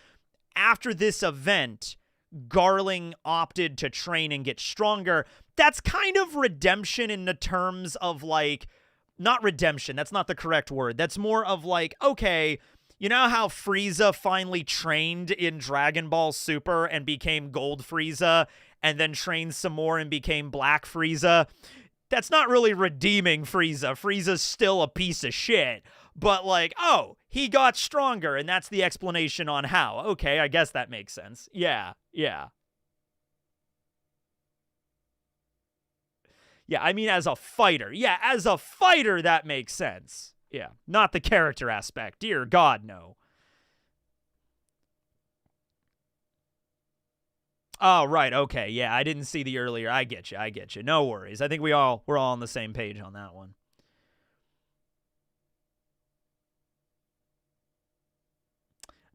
after this event, Garling opted to train and get stronger, that's kind of redemption in the terms of, like, not redemption, that's not the correct word. That's more of like, okay, You know how Frieza finally trained in Dragon Ball Super and became Gold Frieza, and then trained some more and became Black Frieza? That's not really redeeming Frieza. Frieza's still a piece of shit. But like, oh, he got stronger, and that's the explanation on how. Okay, I guess that makes sense. Yeah. Yeah, I mean, as a fighter. Yeah, as a fighter, that makes sense. Yeah, not the character aspect. Dear God, no. Oh, right, okay. Yeah, I didn't see the earlier. I get you. No worries. I think we're all on the same page on that one.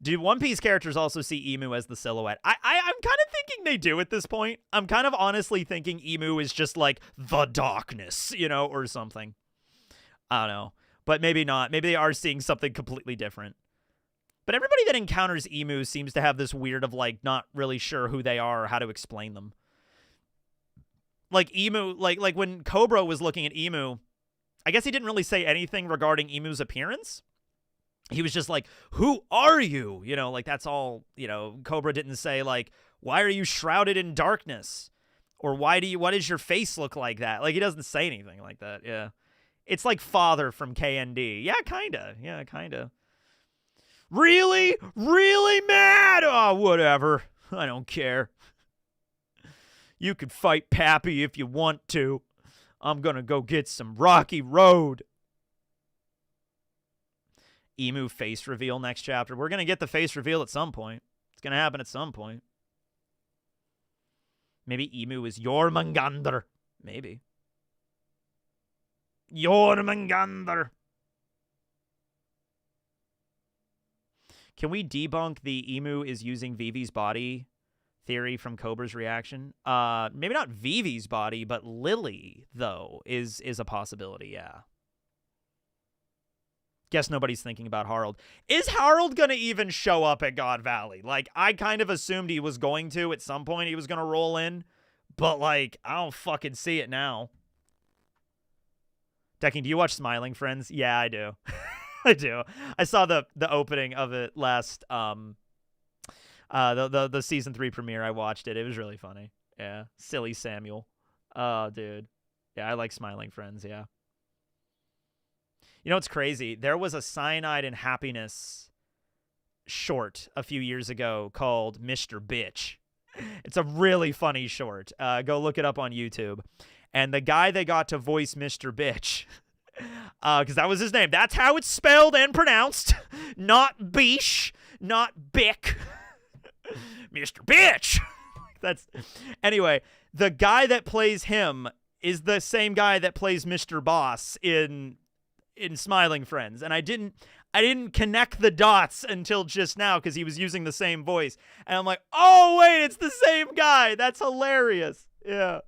Do One Piece characters also see Emu as the silhouette? I'm kind of thinking they do at this point. I'm kind of honestly thinking Emu is just like the darkness, you know, or something. I don't know. But maybe not. Maybe they are seeing something completely different. But everybody that encounters Emu seems to have this weird of like not really sure who they are or how to explain them. Like Emu, like when Cobra was looking at Emu, I guess he didn't really say anything regarding Emu's appearance. He was just like, who are you? You know, like that's all, you know, Cobra didn't say like, why are you shrouded in darkness? Or why does your face look like that? Like he doesn't say anything like that. Yeah. It's like Father from KND. Yeah, kinda. Really? Really mad? Oh, whatever. I don't care. You can fight Pappy if you want to. I'm gonna go get some Rocky Road. Emu face reveal next chapter. We're gonna get the face reveal at some point. It's gonna happen at some point. Maybe Emu is Jormungandr. Maybe. Jormungandr. Can we debunk the Emu is using Vivi's body theory from Cobra's reaction? Maybe not Vivi's body, but Lily, though, is a possibility, yeah. Guess nobody's thinking about Harold. Is Harold going to even show up at God Valley? Like, I kind of assumed he was going to at some point. He was going to roll in. But, like, I don't fucking see it now. Decking, do you watch Smiling Friends? Yeah, I do. I do. I saw the opening of it last, the season 3 premiere. I watched it. It was really funny. Yeah. Silly Samuel. Oh, dude. Yeah, I like Smiling Friends, yeah. You know what's crazy? There was a Cyanide and Happiness short a few years ago called Mr. Bitch. It's a really funny short. Go look it up on YouTube. And the guy they got to voice Mr. Bitch, because that was his name. That's how it's spelled and pronounced. Not Bish, not Bick. Mr. Bitch. Anyway, the guy that plays him is the same guy that plays Mr. Boss in Smiling Friends, and I didn't connect the dots until just now because he was using the same voice, and I'm like, oh wait, it's the same guy. That's hilarious. Yeah.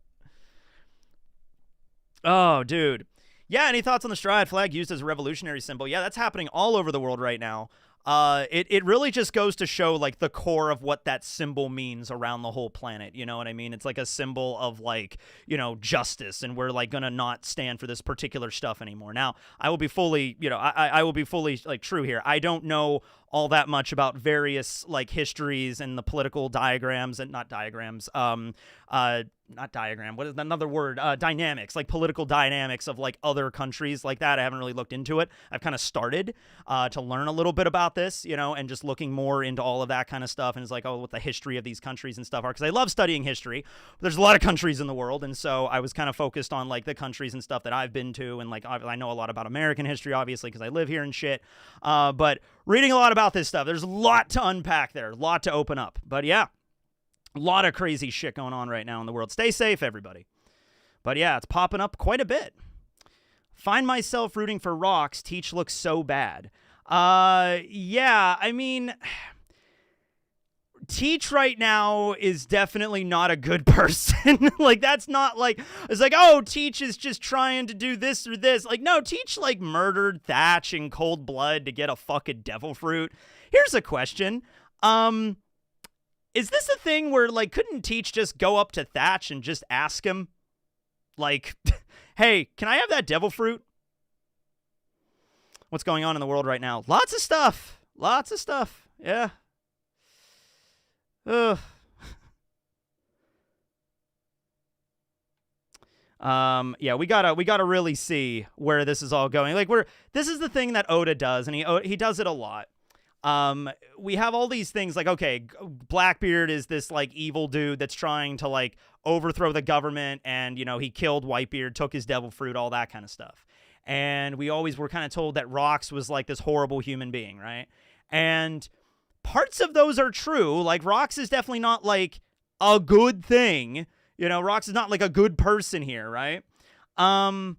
Oh, dude. Yeah, any thoughts on the Stride flag used as a revolutionary symbol? Yeah, that's happening all over the world right now. It really just goes to show like the core of what that symbol means around the whole planet. You know what I mean? It's like a symbol of like, you know, justice, and we're like gonna not stand for this particular stuff anymore. Now, I will be fully, you know, I will be fully like true here. I don't know all that much about various like histories and the political diagrams and not diagrams. Not diagram. What is another word? Dynamics, like political dynamics of like other countries like that. I haven't really looked into it. I've kind of started to learn a little bit about this, you know, and just looking more into all of that kind of stuff. And it's like, oh, what the history of these countries and stuff are, because I love studying history. There's a lot of countries in the world, and so I was kind of focused on like the countries and stuff that I've been to, and like I know a lot about American history, obviously, because I live here and shit. But reading a lot about this stuff, there's a lot to unpack there, a lot to open up. But yeah. A lot of crazy shit going on right now in the world. Stay safe, everybody. But yeah, it's popping up quite a bit. Find myself rooting for Rocks. Teach looks so bad. Yeah, I mean, Teach right now is definitely not a good person. Like, that's not like, it's like, oh, Teach is just trying to do this or this. Like, no, Teach, like, murdered Thatch in cold blood to get a fucking devil fruit. Here's a question. Is this a thing where, like, couldn't Teach just go up to Thatch and just ask him, like, hey, can I have that devil fruit? What's going on in the world right now? Lots of stuff. Lots of stuff. Yeah. Ugh. Yeah, we gotta really see where this is all going. Like, this is the thing that Oda does, and he does it a lot. We have all these things like, okay, Blackbeard is this like evil dude that's trying to like overthrow the government, and he killed Whitebeard, took his devil fruit, all that kind of stuff. And we always were kind of told that Rox was like this horrible human being, right? And parts of those are true. Like, Rox is definitely not like a good thing. Rox is not like a good person here, right? But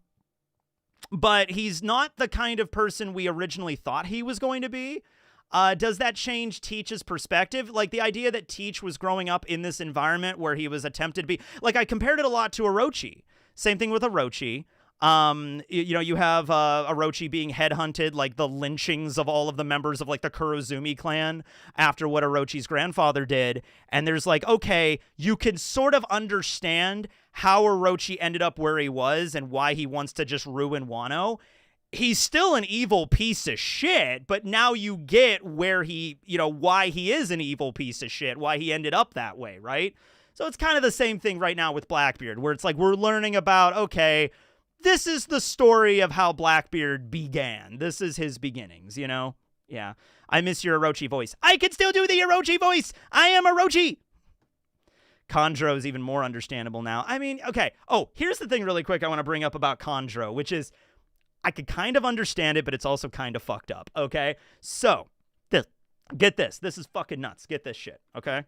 he's not the kind of person we originally thought he was going to be. Does that change Teach's perspective? Like, the idea that Teach was growing up in this environment where he was attempted to be... Like, I compared it a lot to Orochi. Same thing with Orochi. You have Orochi being headhunted, like the lynchings of all of the members of like the Kurozumi clan after what Orochi's grandfather did. And there's like, okay, you can sort of understand how Orochi ended up where he was and why he wants to just ruin Wano. He's still an evil piece of shit, but now you get where he, why he is an evil piece of shit, why he ended up that way, right? So it's kind of the same thing right now with Blackbeard, where it's like we're learning about, okay, this is the story of how Blackbeard began. This is his beginnings, Yeah. I miss your Orochi voice. I can still do the Orochi voice. I am Orochi. Kanjuro is even more understandable now. I mean, okay. Oh, here's the thing really quick I want to bring up about Kanjuro, which is I could kind of understand it, but it's also kind of fucked up, okay? So, get this. This is fucking nuts. Get this shit, okay?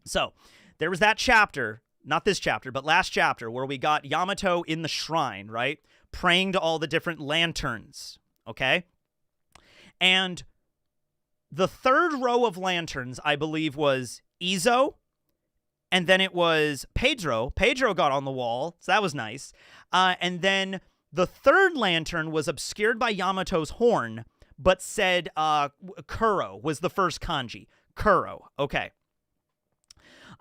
So, there was that chapter... Not this chapter, but last chapter, where we got Yamato in the shrine, right? Praying to all the different lanterns, okay? And the third row of lanterns, I believe, was Izo, and then it was Pedro. Pedro got on the wall, so that was nice. And then the third lantern was obscured by Yamato's horn, but said Kuro was the first kanji. Kuro, okay.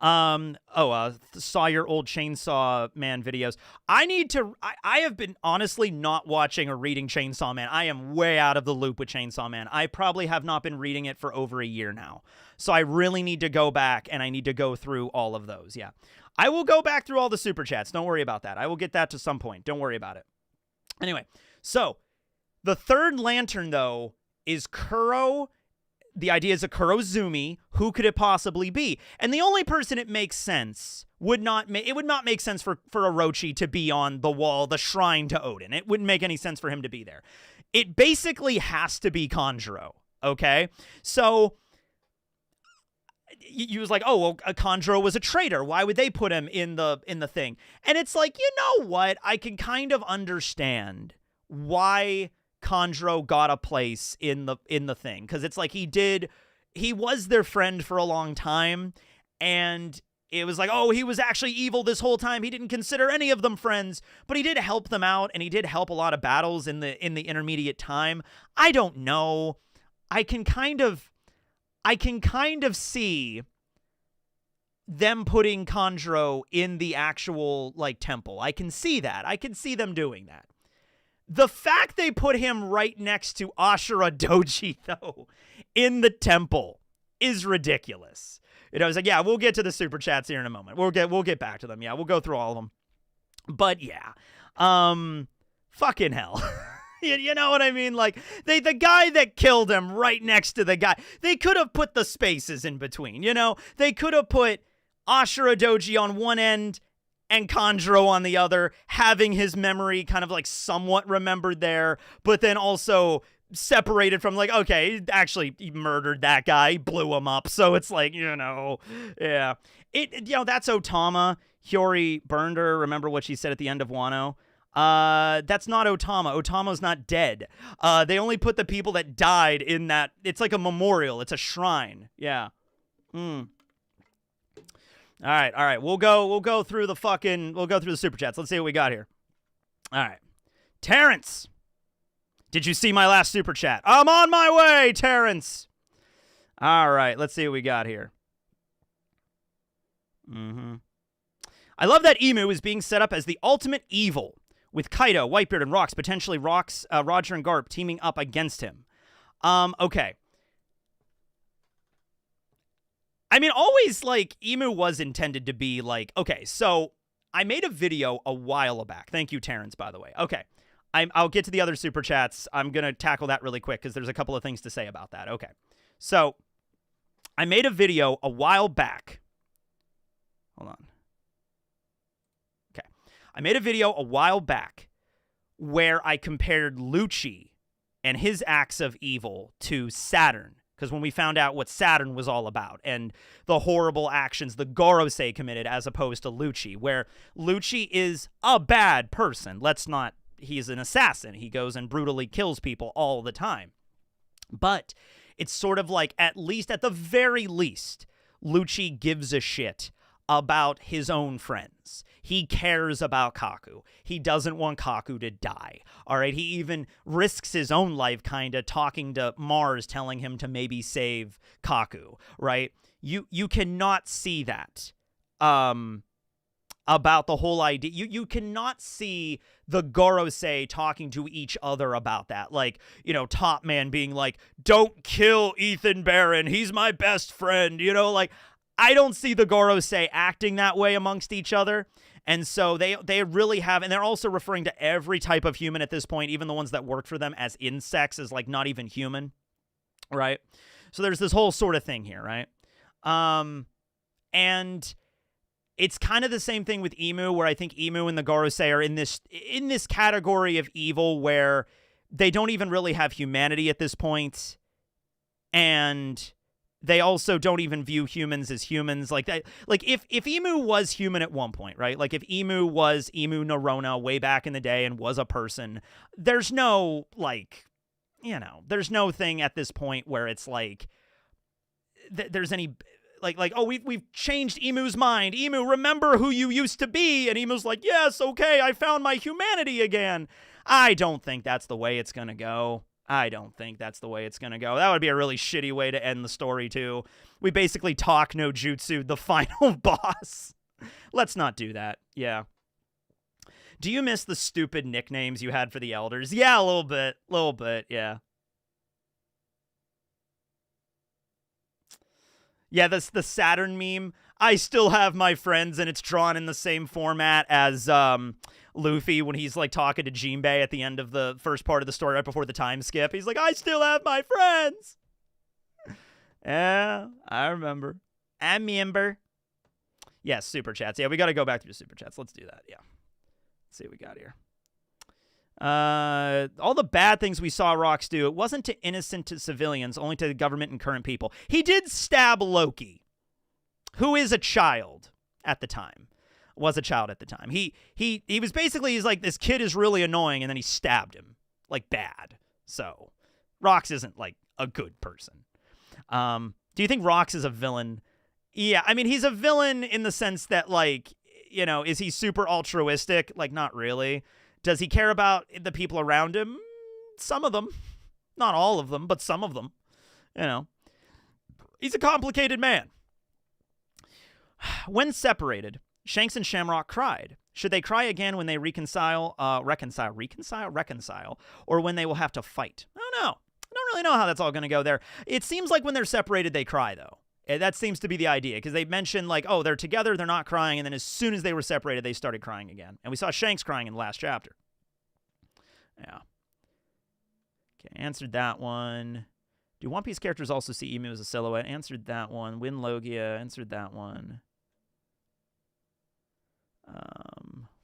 Saw your old Chainsaw Man videos. I have been honestly not watching or reading Chainsaw Man. I am way out of the loop with Chainsaw Man. I probably have not been reading it for over a year now. So I really need to go back and I need to go through all of those. Yeah. I will go back through all the super chats. Don't worry about that. I will get that to some point. Don't worry about it. Anyway, so the third lantern though is Kuro. The idea is a Kurozumi. Who could it possibly be? And the only person it makes sense would not make sense for Orochi to be on the wall, the shrine to Odin. It wouldn't make any sense for him to be there. It basically has to be Kanjuro. Okay, so you was like, oh, well, Kanjuro was a traitor. Why would they put him in the thing? And it's like, you know what? I can kind of understand why Kanjuro got a place in the thing, because it's like he was their friend for a long time, and it was like, oh, he was actually evil this whole time. He didn't consider any of them friends, but he did help them out, and he did help a lot of battles in the intermediate time. I don't know. I can kind of see them putting Kanjuro in the actual like temple. I can see that. I can see them doing that. The fact they put him right next to Ashura Doji, though, in the temple is ridiculous. I was like, yeah, we'll get to the super chats here in a moment. We'll get back to them. Yeah, we'll go through all of them. But yeah, fucking hell. You know what I mean? Like, the guy that killed him right next to the guy. They could have put the spaces in between, They could have put Ashura Doji on one end and Kanjuro on the other, having his memory kind of like somewhat remembered there, but then also separated from like, okay, he murdered that guy, blew him up. So it's like, yeah. That's Otama. Hiyori burned her. Remember what she said at the end of Wano? That's not Otama. Otama's not dead. They only put the people that died in that. It's like a memorial. It's a shrine. Yeah. All right. We'll go through the super chats. Let's see what we got here. All right. Terrence. Did you see my last super chat? I'm on my way, Terrence. All right. Let's see what we got here. I love that Emu is being set up as the ultimate evil, with Kaido, Whitebeard, and Rox, potentially Roger and Garp teaming up against him. Okay. I mean, always, like, Emu was intended to be, like, okay, so I made a video a while back. Thank you, Terrence, by the way. Okay. I'll get to the other super chats. I'm going to tackle that really quick because there's a couple of things to say about that. Okay. So, I made a video a while back. Hold on. Okay. I made a video a while back where I compared Lucci and his acts of evil to Saturn. Because when we found out what Saturn was all about and the horrible actions the Gorosei committed as opposed to Lucci, where Lucci is a bad person. He's an assassin. He goes and brutally kills people all the time. But it's sort of like, at the very least, Lucci gives a shit about his own friends. He cares about Kaku. He doesn't want Kaku to die. All right, he even risks his own life kind of talking to Mars, telling him to maybe save Kaku, right? You cannot see that about the whole idea. You cannot see the Gorosei talking to each other about that. Like, you know, Top Man being like, "Don't kill Ethan Barron. He's my best friend." You know, like, I don't see the Gorosei acting that way amongst each other. And so they really have, and they're also referring to every type of human at this point, even the ones that work for them, as insects, as like not even human, right? So there's this whole sort of thing here, right? And it's kind of the same thing with Emu, where I think Emu and the Gorosei are in this category of evil where they don't even really have humanity at this point, and they also don't even view humans as humans. Like that, like if Emu was human at one point, right? Like if Emu was Emu Norona way back in the day and was a person, there's no, like, you know, there's no thing at this point where it's like there's any like, oh, we've changed Emu's mind. Emu, remember who you used to be. And Emu's like, yes, okay, I found my humanity again. I don't think that's the way it's gonna go. I don't think that's the way it's going to go. That would be a really shitty way to end the story, too. We basically talk no jutsu the final boss. Let's not do that. Yeah. Do you miss the stupid nicknames you had for the elders? Yeah, a little bit. Yeah. Yeah, the Saturn meme. I still have my friends, and it's drawn in the same format as Luffy when he's like talking to Jinbei at the end of the first part of the story right before the time skip. He's like, I still have my friends. Yeah, I remember. I remember. Yes, super chats. Yeah, we got to go back to the super chats. Let's do that. Yeah. Let's see what we got here. All the bad things we saw Rox do, it wasn't to innocent civilians, only to the government and current people. He did stab Loki, who is a child at the time. Was a child at the time. He was basically, he's like, this kid is really annoying, and then he stabbed him, like, bad. So Rox isn't like a good person. Do you think Rox is a villain? Yeah, I mean, he's a villain in the sense that, like, you know, is he super altruistic? Like, not really. Does he care about the people around him? Some of them. Not all of them, but some of them. You know. He's a complicated man. When separated, Shanks and Shamrock cried. Should they cry again when they reconcile, or when they will have to fight? I don't know. I don't really know how that's all going to go there. It seems like when they're separated, they cry, though. That seems to be the idea, because they mentioned, like, oh, they're together, they're not crying, and then as soon as they were separated, they started crying again. And we saw Shanks crying in the last chapter. Yeah. Okay, answered that one. Do One Piece characters also see Emu as a silhouette? Answered that one. Win Logia. Answered that one.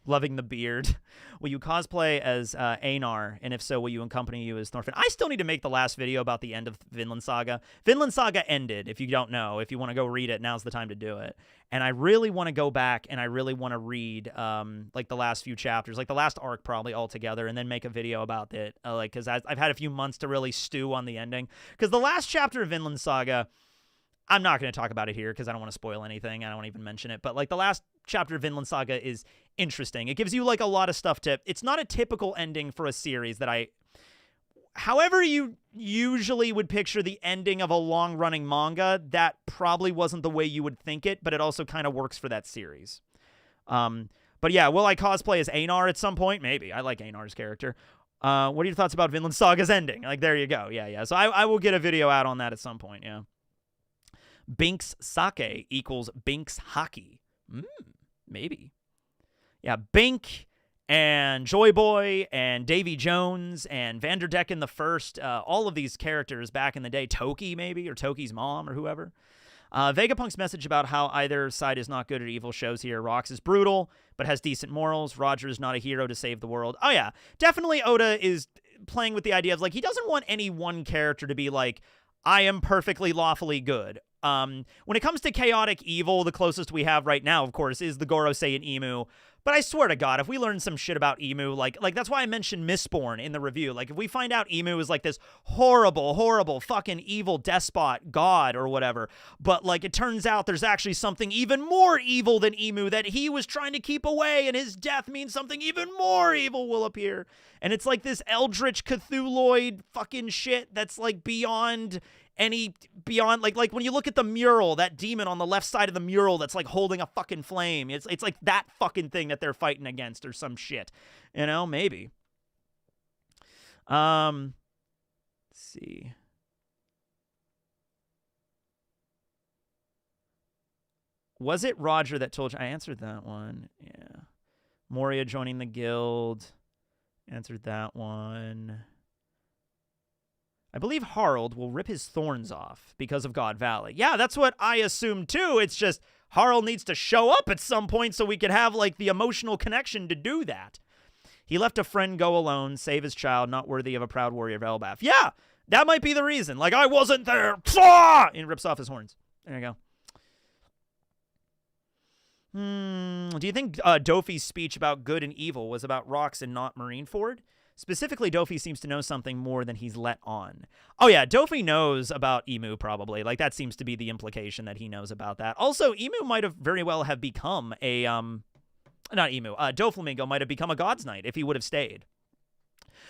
Loving the beard. Will you cosplay as Einar? And if so, will you accompany you as Thorfinn? I still need to make the last video about the end of Vinland Saga. Vinland Saga ended, if you don't know. If you want to go read it, now's the time to do it. And I really want to go back and I really want to read like the last few chapters, like the last arc probably altogether, and then make a video about it. Like, because I've had a few months to really stew on the ending. Because the last chapter of Vinland Saga, I'm not going to talk about it here because I don't want to spoil anything. I don't want to even mention it. But like the last chapter of Vinland Saga is interesting. It gives you like a lot of stuff to... It's not a typical ending for a series that I... However you usually would picture the ending of a long-running manga, that probably wasn't the way you would think it, but it also kind of works for that series. But yeah, will I cosplay as Einar at some point? Maybe. I like Einar's character. What are your thoughts about Vinland Saga's ending? Like, there you go. Yeah. So I will get a video out on that at some point, yeah. Binks sake equals Binks hockey. Maybe. Yeah, Bink and Joy Boy and Davy Jones and Vanderdecken the First, all of these characters back in the day, Toki maybe, or Toki's mom or whoever. Vegapunk's message about how either side is not good or evil shows here. Rox is brutal, but has decent morals. Roger is not a hero to save the world. Oh, yeah. Definitely Oda is playing with the idea of, like, he doesn't want any one character to be like, I am perfectly lawfully good. When it comes to chaotic evil, the closest we have right now, of course, is the Gorosei and Emu. But I swear to God, if we learn some shit about Emu, like that's why I mentioned Mistborn in the review. Like, if we find out Emu is like this horrible, horrible, fucking evil despot god or whatever, but like it turns out there's actually something even more evil than Emu that he was trying to keep away, and his death means something even more evil will appear. And it's like this eldritch Cthulhuoid fucking shit that's like beyond like when you look at the mural, that demon on the left side of the mural that's like holding a fucking flame, it's like that fucking thing that they're fighting against or some shit, you know, maybe. Let's see. Was it Roger that told you? I answered that one. Yeah. Moria joining the guild. Answered that one. I believe Harald will rip his thorns off because of God Valley. Yeah, that's what I assumed too. It's just Harald needs to show up at some point so we could have like the emotional connection to do that. He left a friend go alone, save his child, not worthy of a proud warrior of Elbaf. Yeah, that might be the reason. Like, I wasn't there. And he rips off his horns. There you go. Do you think Dofi's speech about good and evil was about Rox and not Marineford? Specifically, Dofi seems to know something more than he's let on. Oh, yeah, Dofi knows about Emu, probably. Like, that seems to be the implication that he knows about that. Also, Emu might have very well have become a, not Emu, Doflamingo might have become a God's Knight if he would have stayed.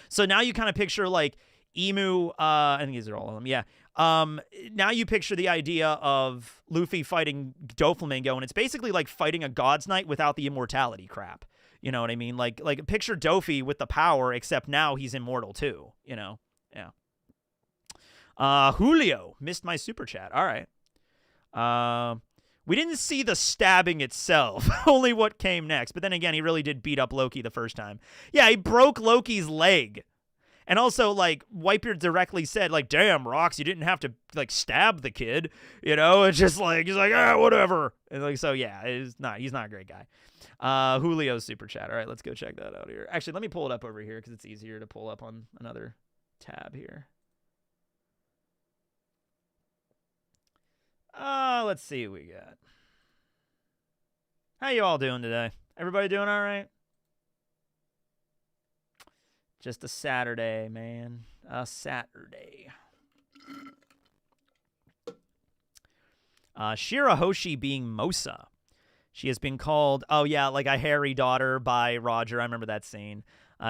So now you kind of picture, like, Emu, I think these are all of them, yeah. Now you picture the idea of Luffy fighting Doflamingo, and it's basically like fighting a God's Knight without the immortality crap. You know what I mean? Like picture Dofi with the power, except now he's immortal too, you know? Yeah. Julio missed my super chat. All right. We didn't see the stabbing itself, only what came next. But then again, he really did beat up Loki the first time. Yeah, he broke Loki's leg. And also, like, Whitebeard directly said, like, damn, Rox, you didn't have to, like, stab the kid. You know? It's just like, he's like, whatever. And like, so, yeah, he's not a great guy. Julio's super chat. All right, let's go check that out here. Actually, let me pull it up over here because it's easier to pull up on another tab here. Let's see what we got. How you all doing today? Everybody doing all right? Just a Saturday, man. A Saturday. Shirahoshi being Mosa. She has been called, oh yeah, like a hairy daughter by Roger. I remember that scene.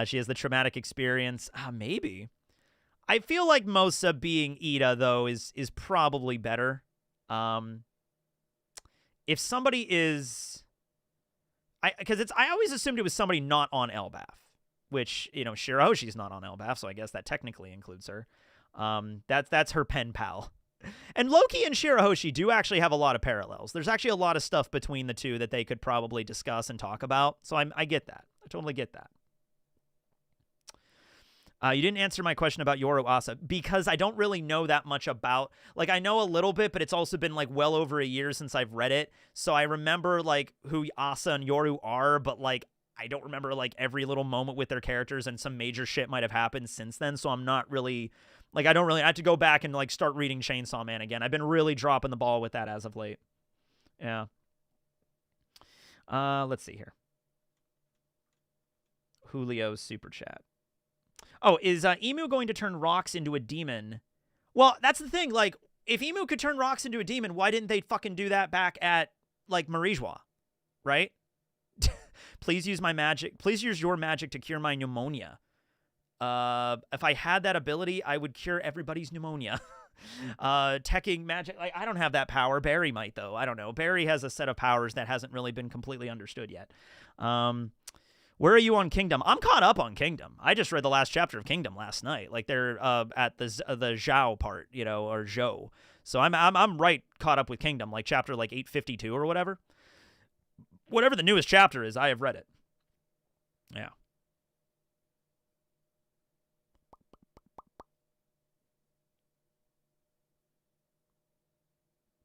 She has the traumatic experience. Maybe. I feel like Mosa being Ida, though, is probably better. If somebody is... I always assumed it was somebody not on Elbaf. Which, you know, Shirahoshi's not on Elbaf, so I guess that technically includes her. That's her pen pal. And Loki and Shirahoshi do actually have a lot of parallels. There's actually a lot of stuff between the two that they could probably discuss and talk about. So I get that. I totally get that. You didn't answer my question about Yoru Asa because I don't really know that much about, like, I know a little bit, but it's also been like well over a year since I've read it. So I remember like who Asa and Yoru are, but like I don't remember like every little moment with their characters, and some major shit might have happened since then. So I'm not really like, I have to go back and like start reading Chainsaw Man again. I've been really dropping the ball with that as of late. Yeah. Let's see here. Julio's super chat. Oh, is Emu going to turn Rox into a demon? Well, that's the thing. Like, if Emu could turn Rox into a demon, why didn't they fucking do that back at like Marijois, right? Please use my magic. Please use your magic to cure my pneumonia. If I had that ability, I would cure everybody's pneumonia. Teching magic. Like, I don't have that power. Barry might, though. I don't know. Barry has a set of powers that hasn't really been completely understood yet. Where are you on Kingdom? I'm caught up on Kingdom. I just read the last chapter of Kingdom last night. Like they're at the Zhao part, you know, or Zhou. So I'm right caught up with Kingdom, like chapter like 852 or whatever. Whatever the newest chapter is, I have read it. Yeah.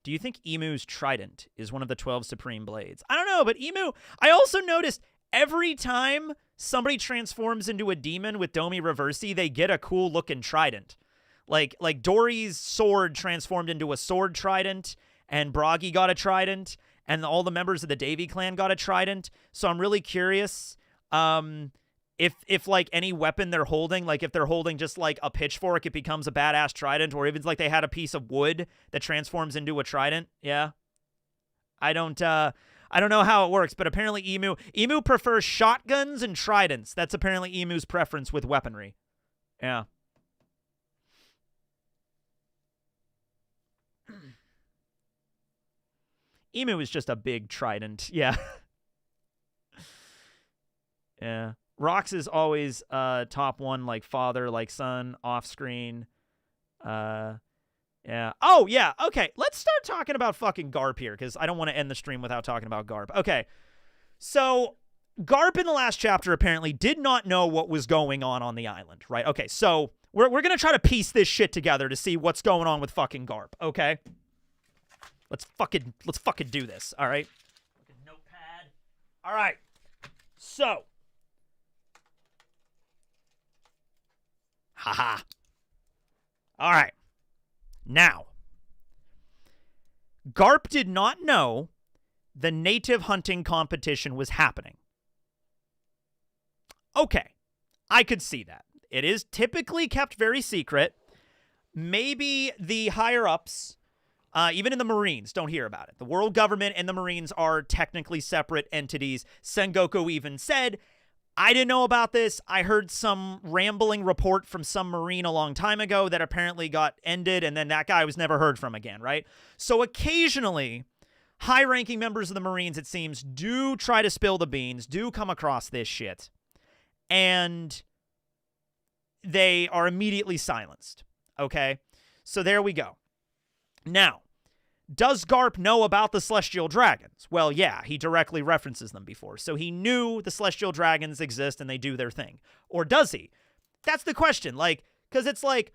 Do you think Emu's trident is one of the 12 supreme blades? I don't know, but Emu, I also noticed every time somebody transforms into a demon with Domi Reversi, they get a cool looking trident. Like Dory's sword transformed into a sword trident, and Bragi got a trident, and all the members of the Davy clan got a trident. So I'm really curious if like any weapon they're holding, like if they're holding just like a pitchfork, it becomes a badass trident, or even like they had a piece of wood that transforms into a trident. Yeah. I don't know how it works, but apparently Emu prefers shotguns and tridents. That's apparently Emu's preference with weaponry. Yeah. Emu is just a big trident. Yeah. Yeah. Rox is always top one, like father, like son, off screen. Yeah. Oh, yeah. Okay. Let's start talking about fucking Garp here, because I don't want to end the stream without talking about Garp. Okay. So Garp in the last chapter apparently did not know what was going on the island, right? Okay. So we're going to try to piece this shit together to see what's going on with fucking Garp. Okay. Let's fucking do this. All right. Fucking notepad. All right. So. Haha. All right. Now, Garp did not know the native hunting competition was happening. Okay. I could see that. It is typically kept very secret. Maybe the higher-ups, even in the Marines, don't hear about it. The world government and the Marines are technically separate entities. Sengoku even said, I didn't know about this. I heard some rambling report from some Marine a long time ago that apparently got ended, and then that guy was never heard from again, right? So occasionally, high-ranking members of the Marines, it seems, do try to spill the beans, do come across this shit, and they are immediately silenced, okay? So there we go. Now, does Garp know about the Celestial Dragons? Well, yeah, he directly references them before. So he knew the Celestial Dragons exist and they do their thing. Or does he? That's the question. Like, because it's like,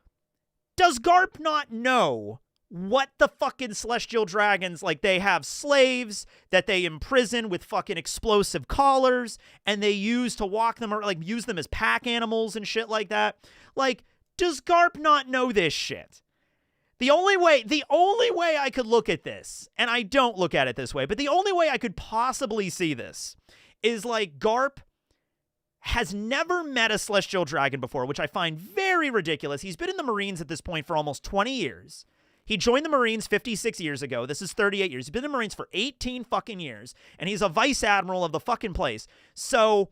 does Garp not know what the fucking Celestial Dragons, like they have slaves that they imprison with fucking explosive collars and they use to walk them, or like use them as pack animals and shit like that? Like, does Garp not know this shit? The only way I could look at this, and I don't look at it this way, but the only way I could possibly see this is like Garp has never met a Celestial Dragon before, which I find very ridiculous. He's been in the Marines at this point for almost 20 years. He joined the Marines 56 years ago. This is 38 years. He's been in the Marines for 18 fucking years, and he's a vice admiral of the fucking place. So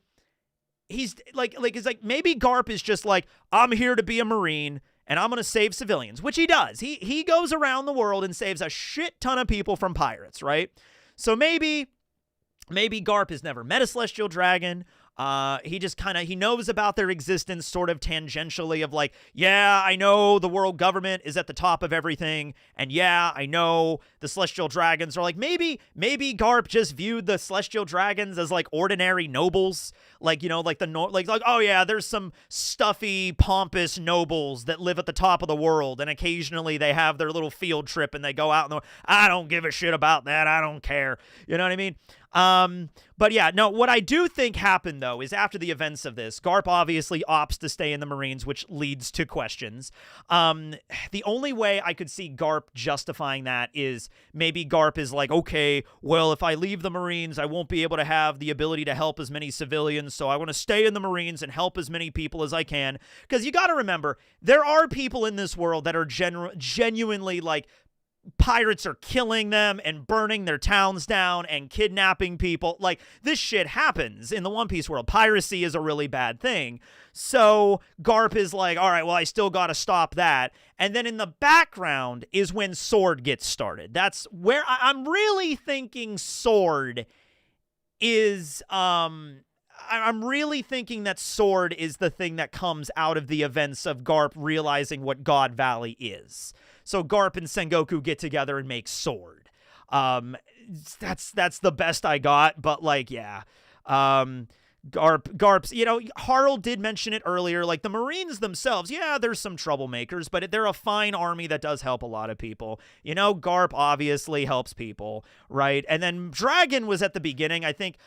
he's like maybe Garp is just like, I'm here to be a Marine, and I'm going to save civilians, which he does. He goes around the world and saves a shit ton of people from pirates, right? So maybe Garp has never met a Celestial Dragon. He just he knows about their existence sort of tangentially of like, yeah, I know the world government is at the top of everything. And yeah, I know the Celestial Dragons are like, maybe Garp just viewed the Celestial Dragons as like ordinary nobles. Like, you know, like oh yeah, there's some stuffy, pompous nobles that live at the top of the world. And occasionally they have their little field trip and they go out and I don't give a shit about that. I don't care. You know what I mean? But yeah, no, what I do think happened, though, is after the events of this, Garp obviously opts to stay in the Marines, which leads to questions. The only way I could see Garp justifying that is maybe Garp is like, okay, well, if I leave the Marines, I won't be able to have the ability to help as many civilians, so I want to stay in the Marines and help as many people as I can. Because you got to remember, there are people in this world that are genuinely like, pirates are killing them and burning their towns down and kidnapping people. Like, this shit happens in the One Piece world. Piracy is a really bad thing. So Garp is like, all right, well, I still got to stop that. And then in the background is when Sword gets started. That's where I'm really thinking Sword is I'm really thinking that Sword is the thing that comes out of the events of Garp realizing what God Valley is. So Garp and Sengoku get together and make Sword. That's the best I got, but like, yeah. Garp's, Harl did mention it earlier, like the Marines themselves, yeah, there's some troublemakers, but they're a fine army that does help a lot of people. Garp obviously helps people, right? And then Dragon was at the beginning, I think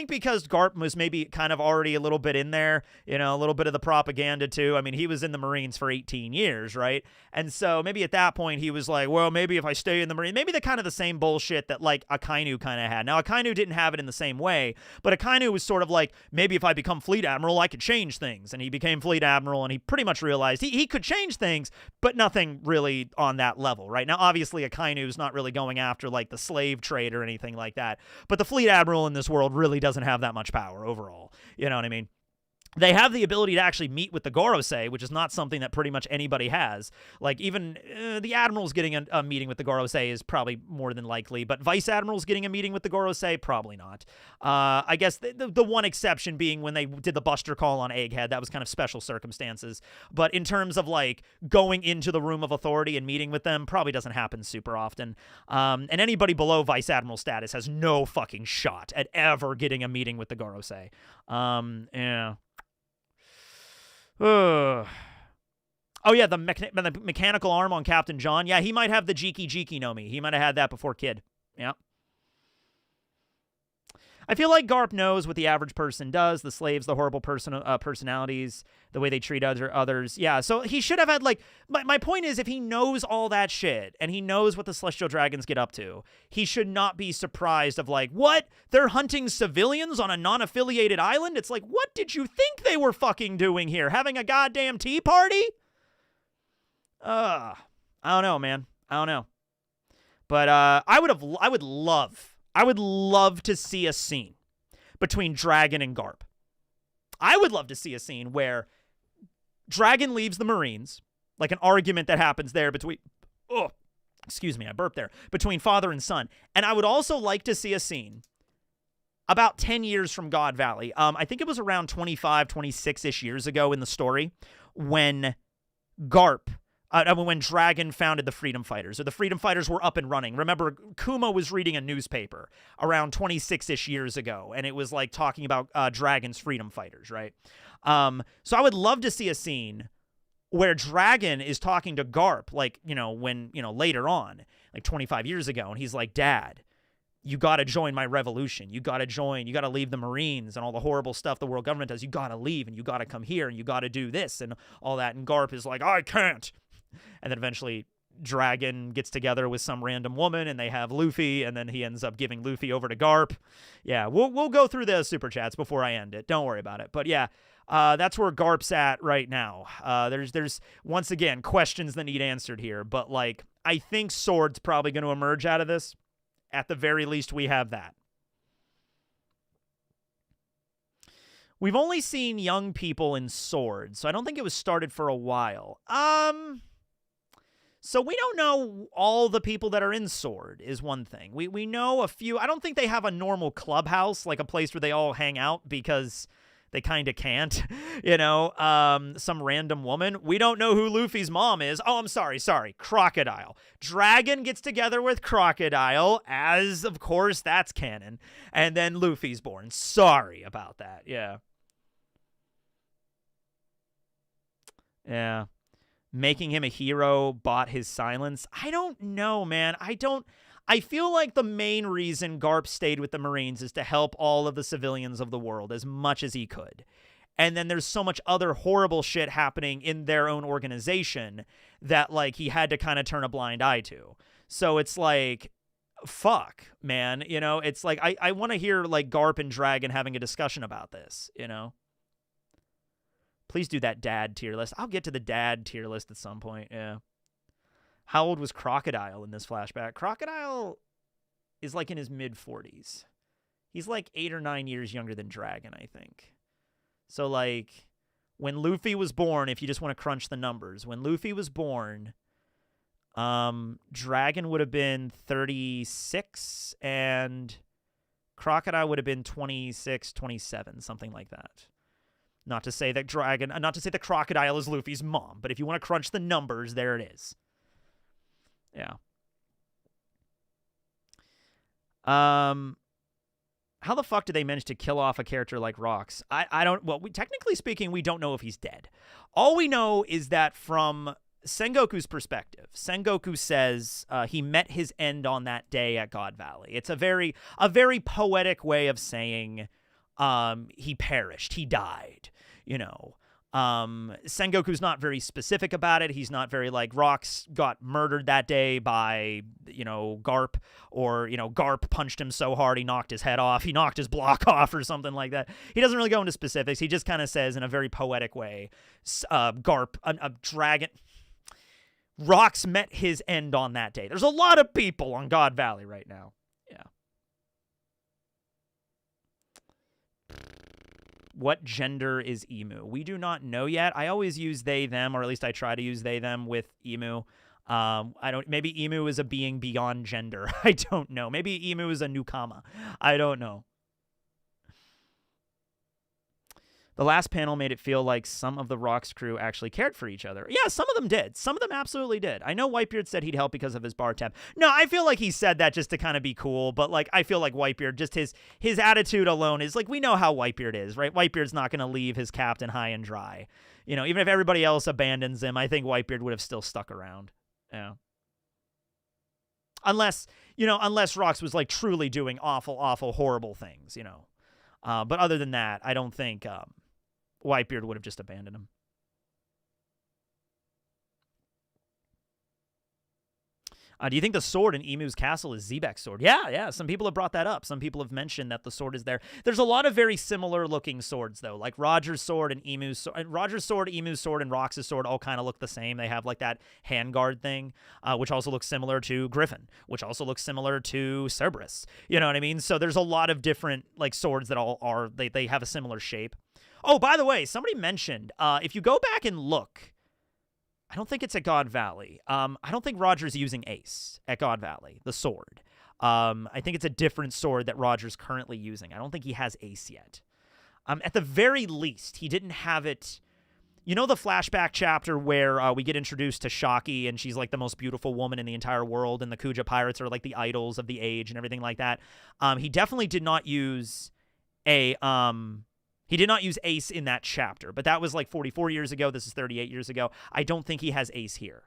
because Garp was maybe kind of already a little bit in there, a little bit of the propaganda too. I mean, he was in the Marines for 18 years, right? And so maybe at that point he was like, well, maybe if I stay in the Marines, maybe the kind of the same bullshit that like Akainu kind of had. Now, Akainu didn't have it in the same way, but Akainu was sort of like, maybe if I become Fleet Admiral, I could change things. And he became Fleet Admiral, and he pretty much realized he could change things, but nothing really on that level, right? Now, obviously, Akainu's not really going after, like, the slave trade or anything like that, but the Fleet Admiral in this world really doesn't have that much power overall. You know what I mean? They have the ability to actually meet with the Gorosei, which is not something that pretty much anybody has. Like, even the Admirals getting a meeting with the Gorosei is probably more than likely, but Vice Admirals getting a meeting with the Gorosei, probably not. I guess the one exception being when they did the Buster Call on Egghead. That was kind of special circumstances. But in terms of, like, going into the Room of Authority and meeting with them, probably doesn't happen super often. And anybody below Vice Admiral status has no fucking shot at ever getting a meeting with the Gorosei. Yeah. Oh, yeah, the mechanical arm on Captain John. Yeah, he might have the Jiki no Mi. He might have had that before Kid. Yeah. I feel like Garp knows what the average person does. The slaves, the horrible personalities, the way they treat others. Yeah, so he should have had, like... My point is, if he knows all that shit, and he knows what the Celestial Dragons get up to, he should not be surprised of, like, what? They're hunting civilians on a non-affiliated island? It's like, what did you think they were fucking doing here? Having a goddamn tea party? I don't know, man. I don't know. But I would love to see a scene between Dragon and Garp. I would love to see a scene where Dragon leaves the Marines, like an argument that happens there between, excuse me, I burped there, between father and son. And I would also like to see a scene about 10 years from God Valley. I think it was around 25, 26-ish years ago in the story when when Dragon founded the Freedom Fighters, or the Freedom Fighters were up and running. Remember, Kuma was reading a newspaper around 26-ish years ago, and it was like talking about Dragon's Freedom Fighters, right? So I would love to see a scene where Dragon is talking to Garp, like, when, later on, like 25 years ago, and he's like, Dad, you got to join my revolution. You got to leave the Marines and all the horrible stuff the world government does. You got to leave, and you got to come here, and you got to do this and all that. And Garp is like, I can't. And then eventually Dragon gets together with some random woman, and they have Luffy, and then he ends up giving Luffy over to Garp. Yeah, we'll go through the super chats before I end it. Don't worry about it. But yeah, that's where Garp's at right now. There's once again questions that need answered here, but like I think Sword's probably going to emerge out of this. At the very least, we have that. We've only seen young people in Sword, so I don't think it was started for a while. So we don't know all the people that are in Sword is one thing. We know a few. I don't think they have a normal clubhouse, like a place where they all hang out, because they kind of can't, some random woman. We don't know who Luffy's mom is. Oh, I'm sorry, Crocodile. Dragon gets together with Crocodile, as, of course, that's canon. And then Luffy's born. Sorry about that, yeah. Yeah. Making him a hero bought his silence. I don't know, man. I feel like the main reason Garp stayed with the Marines is to help all of the civilians of the world as much as he could. And then there's so much other horrible shit happening in their own organization that, like, he had to kind of turn a blind eye to. So it's like, fuck, man. It's like, I want to hear, like, Garp and Dragon having a discussion about this, Please do that dad tier list. I'll get to the dad tier list at some point, yeah. How old was Crocodile in this flashback? Crocodile is like in his mid-40s. He's like 8 or 9 years younger than Dragon, I think. So, like, when Luffy was born, if you just want to crunch the numbers, when Luffy was born, Dragon would have been 36, and Crocodile would have been 26, 27, something like that. Not to say that Crocodile is Luffy's mom, but if you want to crunch the numbers, there it is. Yeah. How the fuck did they manage to kill off a character like Rox? I don't... Well, technically speaking, we don't know if he's dead. All we know is that from Sengoku's perspective, Sengoku says he met his end on that day at God Valley. It's a very poetic way of saying he perished, he died, you know. Sengoku's not very specific about it. He's not very like, Rox got murdered that day by, you know, Garp, or, you know, Garp punched him so hard he knocked his head off. He knocked his block off or something like that. He doesn't really go into specifics. He just kind of says in a very poetic way, Garp, a dragon... Rox met his end on that day. There's a lot of people on God Valley right now. Yeah. What gender is Emu? We do not know yet. I always use they, them, or at least I try to use they, them with Emu. Maybe Emu is a being beyond gender. I don't know. Maybe Emu is a newcomer. I don't know. The last panel made it feel like some of the Rox crew actually cared for each other. Yeah, some of them did. Some of them absolutely did. I know Whitebeard said he'd help because of his bar tab. No, I feel like he said that just to kind of be cool, but like I feel like Whitebeard, just his attitude alone is like, we know how Whitebeard is, right? Whitebeard's not going to leave his captain high and dry. You know, even if everybody else abandons him, I think Whitebeard would have still stuck around. Yeah. Unless Rox was like truly doing awful, awful, horrible things, you know. But other than that, I don't think Whitebeard would have just abandoned him. Do you think the sword in Emu's castle is Zebek's sword? Yeah. Some people have brought that up. Some people have mentioned that the sword is there. There's a lot of very similar looking swords, though. Like Roger's sword and Emu's sword. Roger's sword, Emu's sword, and Rox's sword all kind of look the same. They have like that handguard thing, which also looks similar to Griffin, which also looks similar to Cerberus. You know what I mean? So there's a lot of different like swords that all are, they have a similar shape. Oh, by the way, somebody mentioned, if you go back and look, I don't think it's at God Valley. I don't think Roger's using Ace at God Valley, the sword. I think it's a different sword that Roger's currently using. I don't think he has Ace yet. At the very least, he didn't have it. You know the flashback chapter where we get introduced to Shaki, and she's like the most beautiful woman in the entire world, and the Kuja pirates are like the idols of the age and everything like that. He definitely did not use a... He did not use Ace in that chapter, but that was like 44 years ago. This is 38 years ago. I don't think he has Ace here.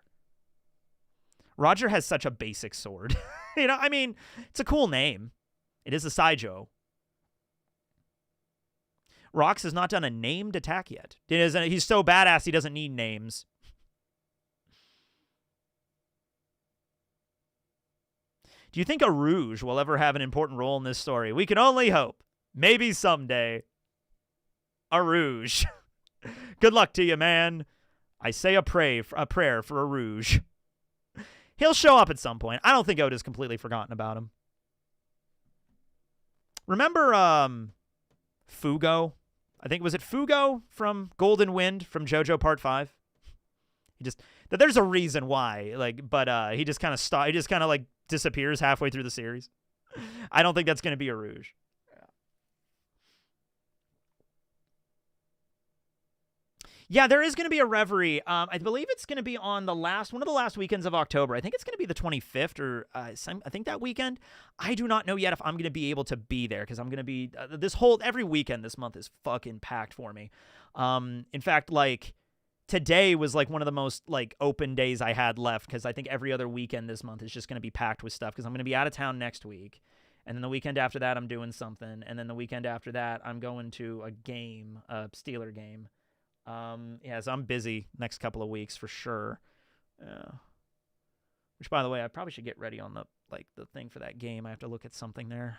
Roger has such a basic sword. You know, I mean, it's a cool name. It is a Saijo. Rox has not done a named attack yet. He's so badass he doesn't need names. Do you think a Rouge will ever have an important role in this story? We can only hope. Maybe someday. A Rouge. Good luck to you, man. I say a prayer for a Rouge. He'll show up at some point. I don't think Oda's completely forgotten about him. Remember Fugo? I think, was it Fugo from Golden Wind from JoJo Part 5? There's a reason why, like, but he just kind of like disappears halfway through the series. I don't think that's going to be a Rouge. Yeah, there is going to be a Reverie. I believe it's going to be on one of the last weekends of October. I think it's going to be the 25th, or I think that weekend. I do not know yet if I'm going to be able to be there, because I'm going to be every weekend this month is fucking packed for me. In fact, like today was like one of the most like open days I had left, because I think every other weekend this month is just going to be packed with stuff, because I'm going to be out of town next week. And then the weekend after that, I'm doing something. And then the weekend after that, I'm going to a Steeler game. Yeah, so I'm busy next couple of weeks for sure. Which, by the way, I probably should get ready on the thing for that game. I have to look at something there.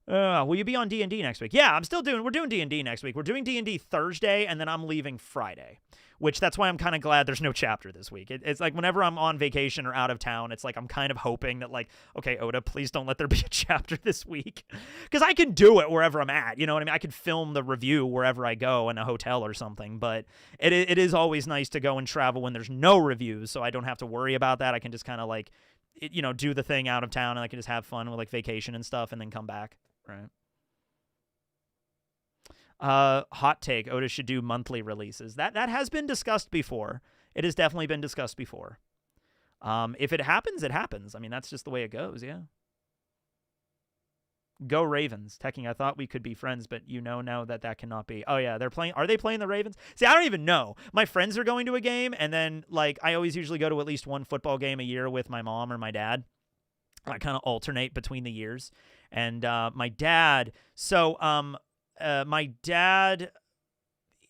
Will you be on D&D next week? Yeah, we're doing D&D next week. We're doing D&D Thursday, and then I'm leaving Friday, which that's why I'm kind of glad there's no chapter this week. It's like whenever I'm on vacation or out of town, it's like I'm kind of hoping that, like, okay, Oda, please don't let there be a chapter this week, because I can do it wherever I'm at. You know what I mean? I could film the review wherever I go in a hotel or something, but it is always nice to go and travel when there's no reviews, so I don't have to worry about that. I can just kind of like do the thing out of town, and I can just have fun with like vacation and stuff, and then come back. Right. Hot take: Otis should do monthly releases. That has been discussed before. It has definitely been discussed before. If it happens, it happens. I mean, that's just the way it goes. Yeah. Go Ravens. Teching, I thought we could be friends, but now that cannot be. Oh, yeah, they're playing. Are they playing the Ravens? See, I don't even know. My friends are going to a game, and then, like, I always usually go to at least one football game a year with my mom or my dad. I kind of alternate between the years. And my dad,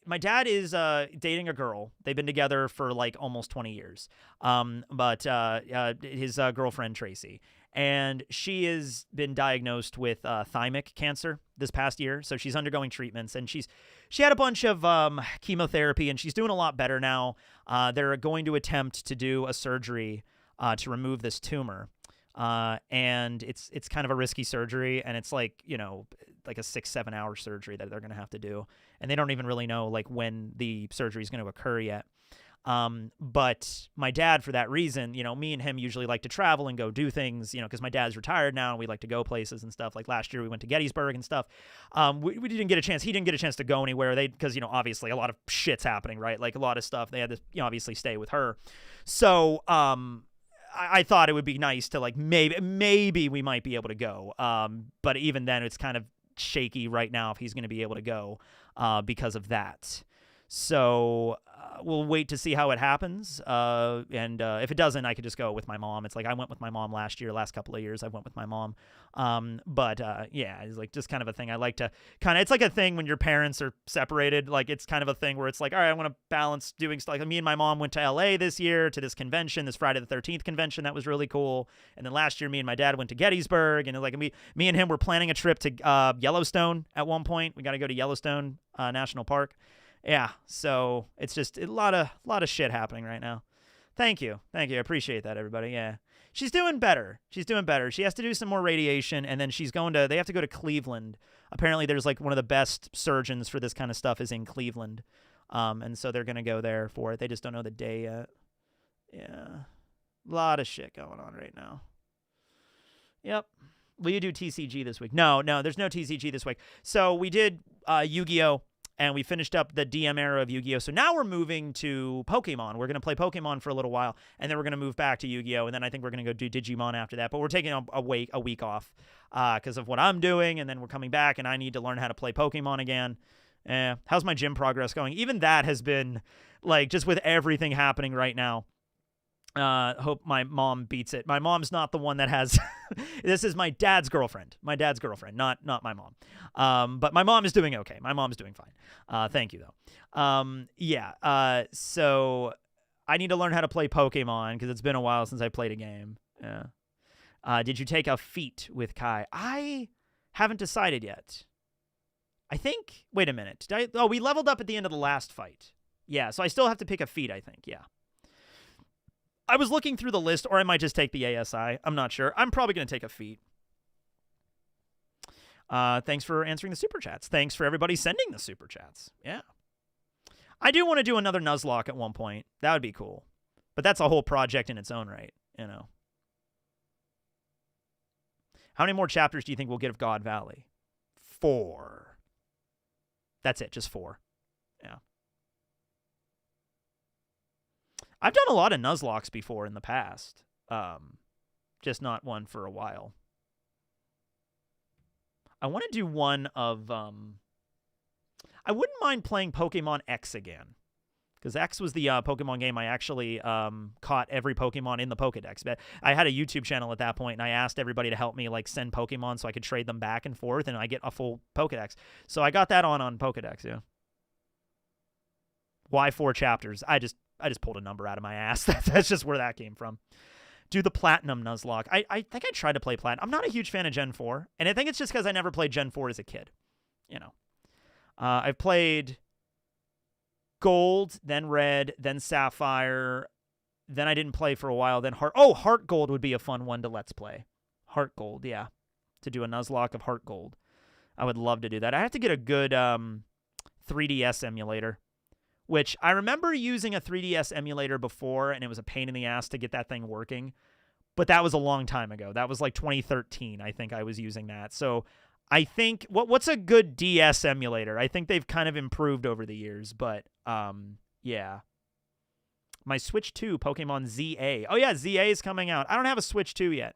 my dad is dating a girl. They've been together for, like, almost 20 years. But his girlfriend, Tracy. And she has been diagnosed with thymic cancer this past year. So she's undergoing treatments, and she had a bunch of chemotherapy, and she's doing a lot better now. They're going to attempt to do a surgery to remove this tumor. And it's kind of a risky surgery, and it's like, like a 6-7 hour surgery that they're going to have to do. And they don't even really know like when the surgery is going to occur yet. But my dad, for that reason, me and him usually like to travel and go do things, because my dad's retired now and we like to go places and stuff. Like last year we went to Gettysburg and stuff. We didn't get a chance. He didn't get a chance to go anywhere. Because, obviously a lot of shit's happening, right? Like a lot of stuff. They had to, obviously stay with her. So, I thought it would be nice to like, maybe we might be able to go. But even then it's kind of shaky right now if he's going to be able to go, because of that. So we'll wait to see how it happens. And if it doesn't, I could just go with my mom. It's like I went with my mom last couple of years. I went with my mom. But yeah, it's like just kind of a thing. I like to it's like a thing when your parents are separated. Like it's kind of a thing where it's like, all right, I want to balance doing stuff. Like me and my mom went to LA this year to this convention, this Friday the 13th convention. That was really cool. And then last year, me and my dad went to Gettysburg, and like me and him were planning a trip to Yellowstone at one point. We got to go to Yellowstone National Park. Yeah, so it's just a lot of shit happening right now. Thank you. I appreciate that, everybody. Yeah, she's doing better. She has to do some more radiation, and then they have to go to Cleveland. Apparently, there's like one of the best surgeons for this kind of stuff is in Cleveland, and so they're gonna go there for it. They just don't know the day yet. Yeah, a lot of shit going on right now. Yep. Will you do TCG this week? No, there's no TCG this week. So we did Yu-Gi-Oh! And we finished up the DM era of Yu-Gi-Oh! So now we're moving to Pokemon. We're going to play Pokemon for a little while, and then we're going to move back to Yu-Gi-Oh! And then I think we're going to go do Digimon after that. But we're taking a week off because of what I'm doing, and then we're coming back, and I need to learn how to play Pokemon again. How's my gym progress going? Even that has been, like, just with everything happening right now. Hope my mom beats it. My mom's not the one that has this is my dad's girlfriend, not my mom. But my mom is doing okay. My mom's doing fine. Thank you though. So I need to learn how to play Pokemon because it's been a while since I played a game. Yeah. Did you take a feat with Kai? I haven't decided yet. I think, wait a minute. We leveled up at the end of the last fight. Yeah. So I still have to pick a feat, I think. Yeah. I was looking through the list, or I might just take the ASI. I'm not sure. I'm probably going to take a feat. Thanks for answering the super chats. Thanks for everybody sending the super chats. Yeah. I do want to do another Nuzlocke at one point. That would be cool. But that's a whole project in its own right, How many more chapters do you think we'll get of God Valley? 4. That's it, just 4. Yeah. I've done a lot of Nuzlocks before in the past. Just not one for a while. I want to do one of... I wouldn't mind playing Pokemon X again. Because X was the Pokemon game I actually caught every Pokemon in the Pokedex. But I had a YouTube channel at that point, and I asked everybody to help me like send Pokemon so I could trade them back and forth, and I get a full Pokedex. So I got that on Pokedex, yeah. Why 4 chapters? I just pulled a number out of my ass. That's just where that came from. Do the Platinum Nuzlocke. I think I tried to play Platinum. I'm not a huge fan of Gen 4, and I think it's just because I never played Gen 4 as a kid. I've played Gold, then Red, then Sapphire, then I didn't play for a while, then Heart. Oh, Heart Gold would be a fun one to Let's Play. Heart Gold, yeah. To do a Nuzlocke of Heart Gold. I would love to do that. I have to get a good 3DS emulator. Which I remember using a 3DS emulator before, and it was a pain in the ass to get that thing working. but that was a long time ago. That was like 2013, I think I was using that. So I think what's a good DS emulator? I think they've kind of improved over the years, but yeah. My Switch 2 Pokemon ZA. Oh yeah, ZA is coming out. I don't have a Switch 2 yet.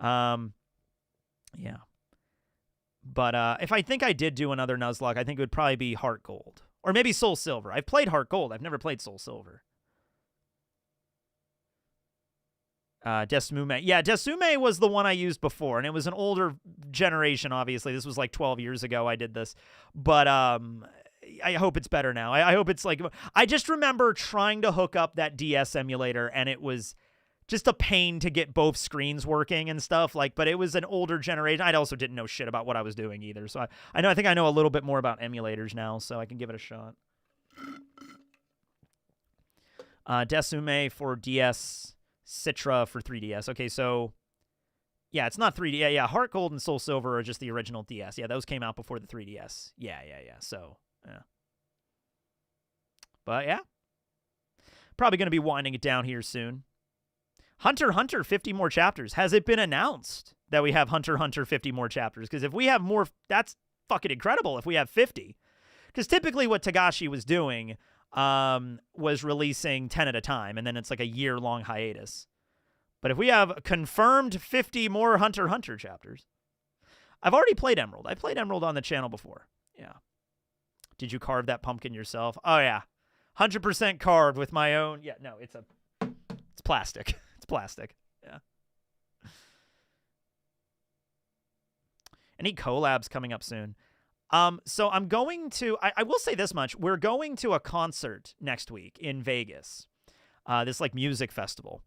Yeah. But if I think I did do another Nuzlocke, I think it would probably be Heart Gold. Or maybe Soul Silver. I've played Heart Gold. I've never played Soul Silver. Desume. Yeah, Desume was the one I used before, and it was an older generation, obviously. This was like 12 years ago I did this. But I hope it's better now. I hope it's like... I just remember trying to hook up that DS emulator, and it was just a pain to get both screens working and stuff. Like, but it was an older generation. I also didn't know shit about what I was doing either. So I think I know a little bit more about emulators now, so I can give it a shot. Desume for DS, Citra for 3DS. Okay, so yeah, it's not 3D. Yeah, Heart Gold and Soul Silver are just the original DS. Yeah, those came out before the 3DS. Yeah. So, yeah. But yeah. Probably going to be winding it down here soon. Hunter x Hunter 50 more chapters. Has it been announced that we have Hunter x Hunter 50 more chapters? Because if we have more, that's fucking incredible if we have 50. Because typically what Togashi was doing was releasing 10 at a time, and then it's like a year-long hiatus. But if we have confirmed 50 more Hunter x Hunter chapters. I've already played Emerald. I played Emerald on the channel before. Yeah. Did you carve that pumpkin yourself? Oh, yeah. 100% carved with my own... Yeah, no, it's plastic. Plastic. Yeah. Any collabs coming up soon? So I'm going to... I will say this much. We're going to a concert next week in Vegas. This, like, music festival.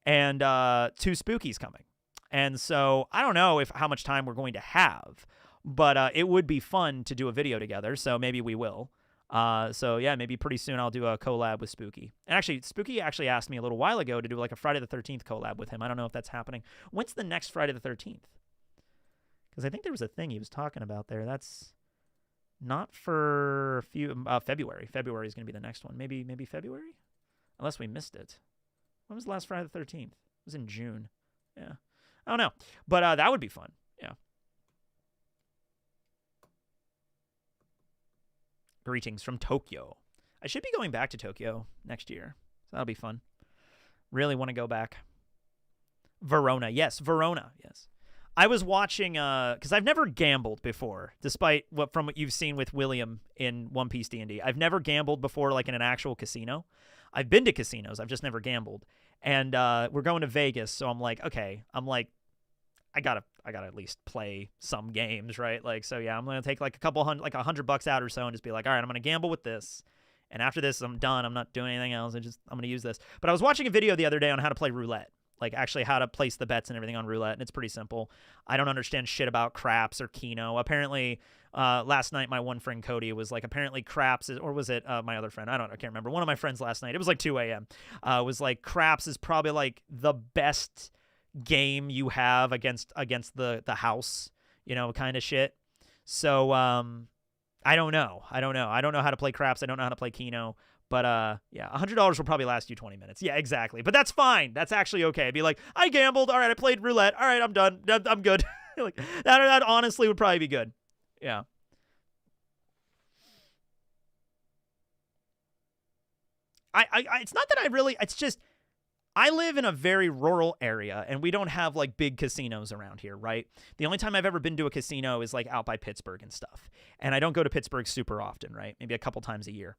And 2 Spookies coming. And so I don't know how much time we're going to have. But it would be fun to do a video together. So maybe we will. So yeah, maybe pretty soon I'll do a collab with Spooky. And actually, Spooky actually asked me a little while ago to do like a Friday the 13th collab with him. I don't know if that's happening. When's the next Friday the 13th? Because I think there was a thing he was talking about there. That's not for February. February is going to be the next one. Maybe February? Unless we missed it. When was the last Friday the 13th? It was in June. Yeah. I don't know. But that would be fun. Yeah. Greetings from Tokyo. I should be going back to Tokyo next year. So that'll be fun. Really want to go back. Verona. Yes, Verona. Yes. I was watching, because I've never gambled before, despite what you've seen with William in One Piece D&D. I've never gambled before, like in an actual casino. I've been to casinos. I've just never gambled. And we're going to Vegas, so I'm like, okay. I gotta at least play some games, right? Like, so yeah, I'm gonna take like $100 out or so and just be like, all right, I'm gonna gamble with this, and after this, I'm done. I'm not doing anything else. I'm gonna use this. But I was watching a video the other day on how to play roulette, like actually how to place the bets and everything on roulette, and it's pretty simple. I don't understand shit about craps or keno. Apparently, last night my one friend Cody was like, apparently craps is, or was it my other friend? I can't remember. One of my friends last night. It was like 2 a.m. Was like craps is probably like the best game you have against the house, kind of shit. So I don't know how to play craps. I don't know how to play keno, but yeah, $100 will probably last you 20 minutes. Yeah, exactly. But that's fine. That's actually okay. I'd be like, I gambled, all right, I played roulette, all right, I'm done, I'm good. Like that honestly would probably be good. Yeah. It's not that it's just I live in a very rural area, and we don't have, like, big casinos around here, right? The only time I've ever been to a casino is, like, out by Pittsburgh and stuff. And I don't go to Pittsburgh super often, right? Maybe a couple times a year.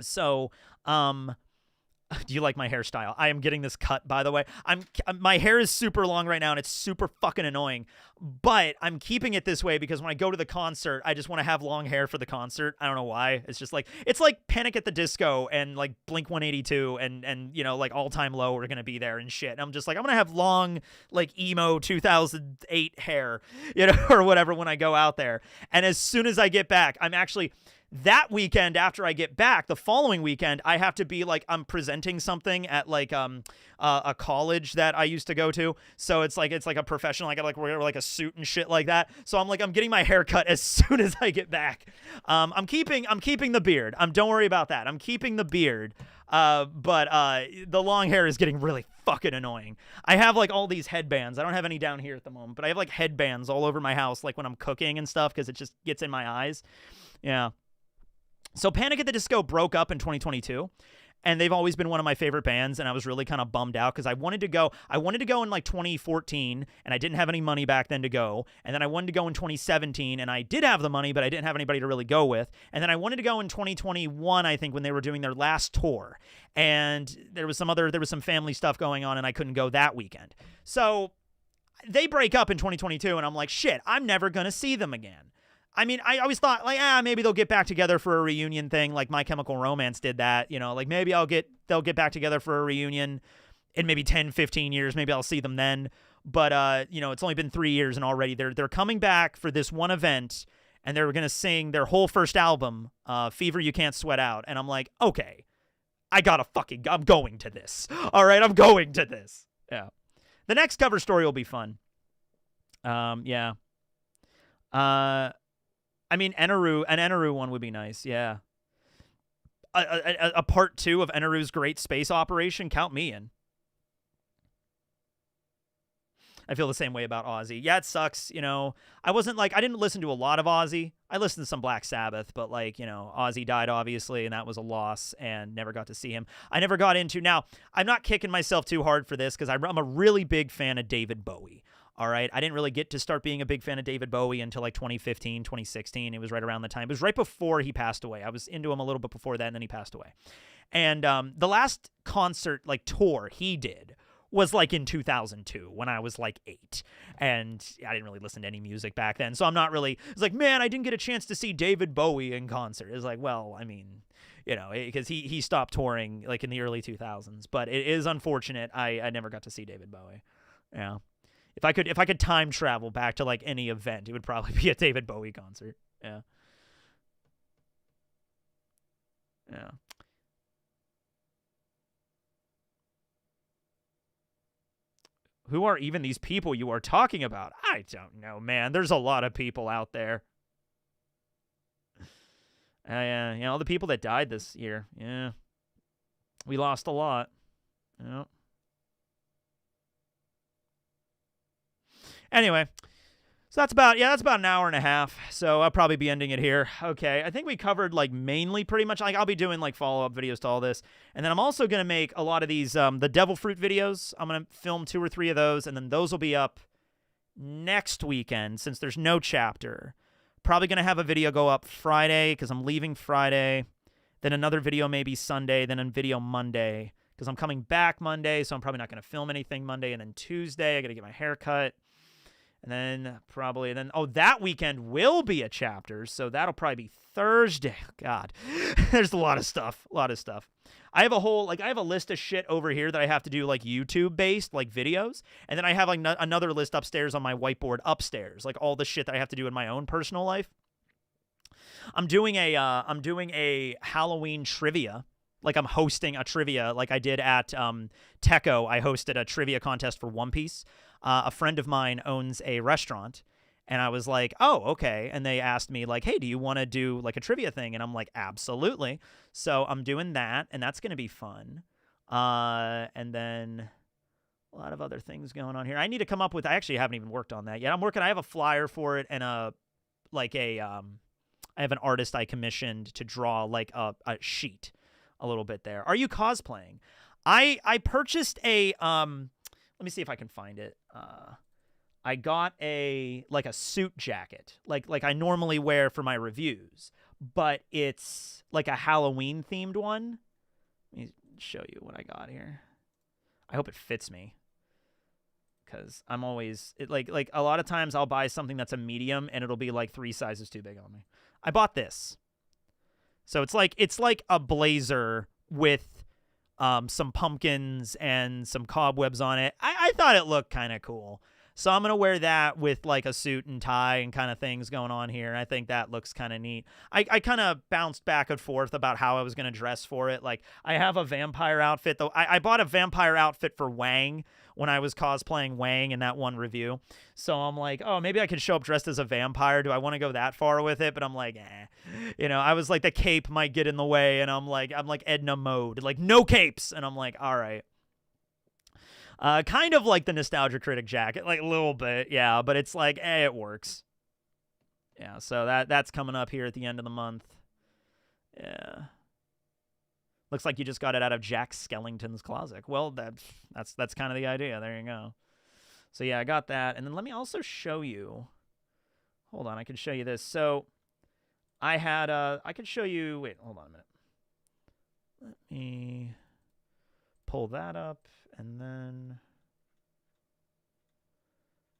So, do you like my hairstyle? I am getting this cut, by the way. My hair is super long right now, and it's super fucking annoying. But I'm keeping it this way because when I go to the concert, I just want to have long hair for the concert. I don't know why. It's just like, it's like Panic at the Disco and like Blink-182 and like All Time Low are going to be there and shit. And I'm just like, I'm going to have long, like emo 2008 hair, or whatever when I go out there. And as soon as I get back, That weekend after I get back, the following weekend, I have to be like, I'm presenting something at like a college that I used to go to. So it's like a professional. I got like wear like a suit and shit like that. So I'm getting my hair cut as soon as I get back. I'm keeping the beard. Don't worry about that. I'm keeping the beard. But the long hair is getting really fucking annoying. I have like all these headbands. I don't have any down here at the moment, but I have like headbands all over my house, like when I'm cooking and stuff, because it just gets in my eyes. Yeah. So Panic at the Disco broke up in 2022, and they've always been one of my favorite bands, and I was really kind of bummed out because I wanted to go in like 2014, and I didn't have any money back then to go, and then I wanted to go in 2017, and I did have the money, but I didn't have anybody to really go with, and then I wanted to go in 2021, I think, when they were doing their last tour, and there was some family stuff going on, and I couldn't go that weekend. So they break up in 2022, and I'm like, shit, I'm never going to see them again. I mean, I always thought, like, maybe they'll get back together for a reunion thing, like My Chemical Romance did that, you know, like maybe they'll get back together for a reunion in maybe 10, 15 years. Maybe I'll see them then. But, you know, it's only been 3 years, and already they're coming back for this one event, and they're going to sing their whole first album, Fever You Can't Sweat Out. And I'm like, okay, I'm going to this. All right, I'm going to this. Yeah. The next cover story will be fun. Yeah. I mean, an Eneru one would be nice, yeah. A part 2 of Eneru's Great Space Operation, count me in. I feel the same way about Ozzy. Yeah, it sucks, you know. I didn't listen to a lot of Ozzy. I listened to some Black Sabbath, but like, you know, Ozzy died obviously, and that was a loss, and never got to see him. I never got into, now, I'm not kicking myself too hard for this because I'm a really big fan of David Bowie. All right. I didn't really get to start being a big fan of David Bowie until like 2015, 2016. It was right around the time. It was right before he passed away. I was into him a little bit before that, and then he passed away. And the last concert, like tour he did was like in 2002 when I was like 8. And I didn't really listen to any music back then. So I'm not really, it's like, man, I didn't get a chance to see David Bowie in concert. It's like, well, I mean, you know, because he stopped touring like in the early 2000s. But it is unfortunate. I never got to see David Bowie. Yeah. If I could time travel back to like any event, it would probably be a David Bowie concert. Yeah. Yeah. Who are even these people you are talking about? I don't know, man. There's a lot of people out there. Yeah, you know, the people that died this year. Yeah. We lost a lot. Yeah. Anyway, so that's about an hour and a half. So I'll probably be ending it here. Okay, I think we covered like mainly pretty much, like I'll be doing like follow-up videos to all this. And then I'm also going to make a lot of these, the Devil Fruit videos. I'm going to film 2 or 3 of those, and then those will be up next weekend since there's no chapter. Probably going to have a video go up Friday because I'm leaving Friday. Then another video maybe Sunday, then a video Monday because I'm coming back Monday, so I'm probably not going to film anything Monday. And then Tuesday, I got to get my hair cut. And then that weekend will be a chapter, so that'll probably be Thursday. God, there's a lot of stuff. I have a list of shit over here that I have to do like YouTube-based, like videos. And then I have like another list upstairs on my whiteboard upstairs, like all the shit that I have to do in my own personal life. I'm doing a Halloween trivia. Like I'm hosting a trivia like I did at Techo. I hosted a trivia contest for One Piece. A friend of mine owns a restaurant, and I was like, oh, okay. And they asked me like, hey, do you want to do like a trivia thing? And I'm like, absolutely. So I'm doing that, and that's going to be fun. And then a lot of other things going on here. I need to come up with, I actually haven't even worked on that yet. I have a flyer for it and I have an artist I commissioned to draw like a sheet a little bit there. Are you cosplaying? I purchased a, let me see if I can find it. I got a suit jacket, like I normally wear for my reviews, but it's like a Halloween themed one. Let me show you what I got here. I hope it fits me, because I'm always like a lot of times I'll buy something that's a medium and it'll be like 3 sizes too big on me. I bought this, so it's like a blazer with some pumpkins and some cobwebs on it. I thought it looked kind of cool. So I'm going to wear that with like a suit and tie and kind of things going on here. I think that looks kind of neat. I kind of bounced back and forth about how I was going to dress for it. Like, I have a vampire outfit, though. I bought a vampire outfit for Wang when I was cosplaying Wang in that one review. So I'm like, oh, maybe I could show up dressed as a vampire. Do I want to go that far with it? But I'm like, I was like, the cape might get in the way, and I'm like Edna mode, like no capes, and I'm like, all right. Kind of like the Nostalgia Critic jacket, like a little bit, yeah, but it's like, it works. Yeah, so that's coming up here at the end of the month. Yeah. Looks like you just got it out of Jack Skellington's closet. Well, that's kind of the idea. There you go. So yeah, I got that. And then let me also show you. Hold on, I can show you this. So I had I could show you. Wait, hold on a minute. Let me pull that up, and then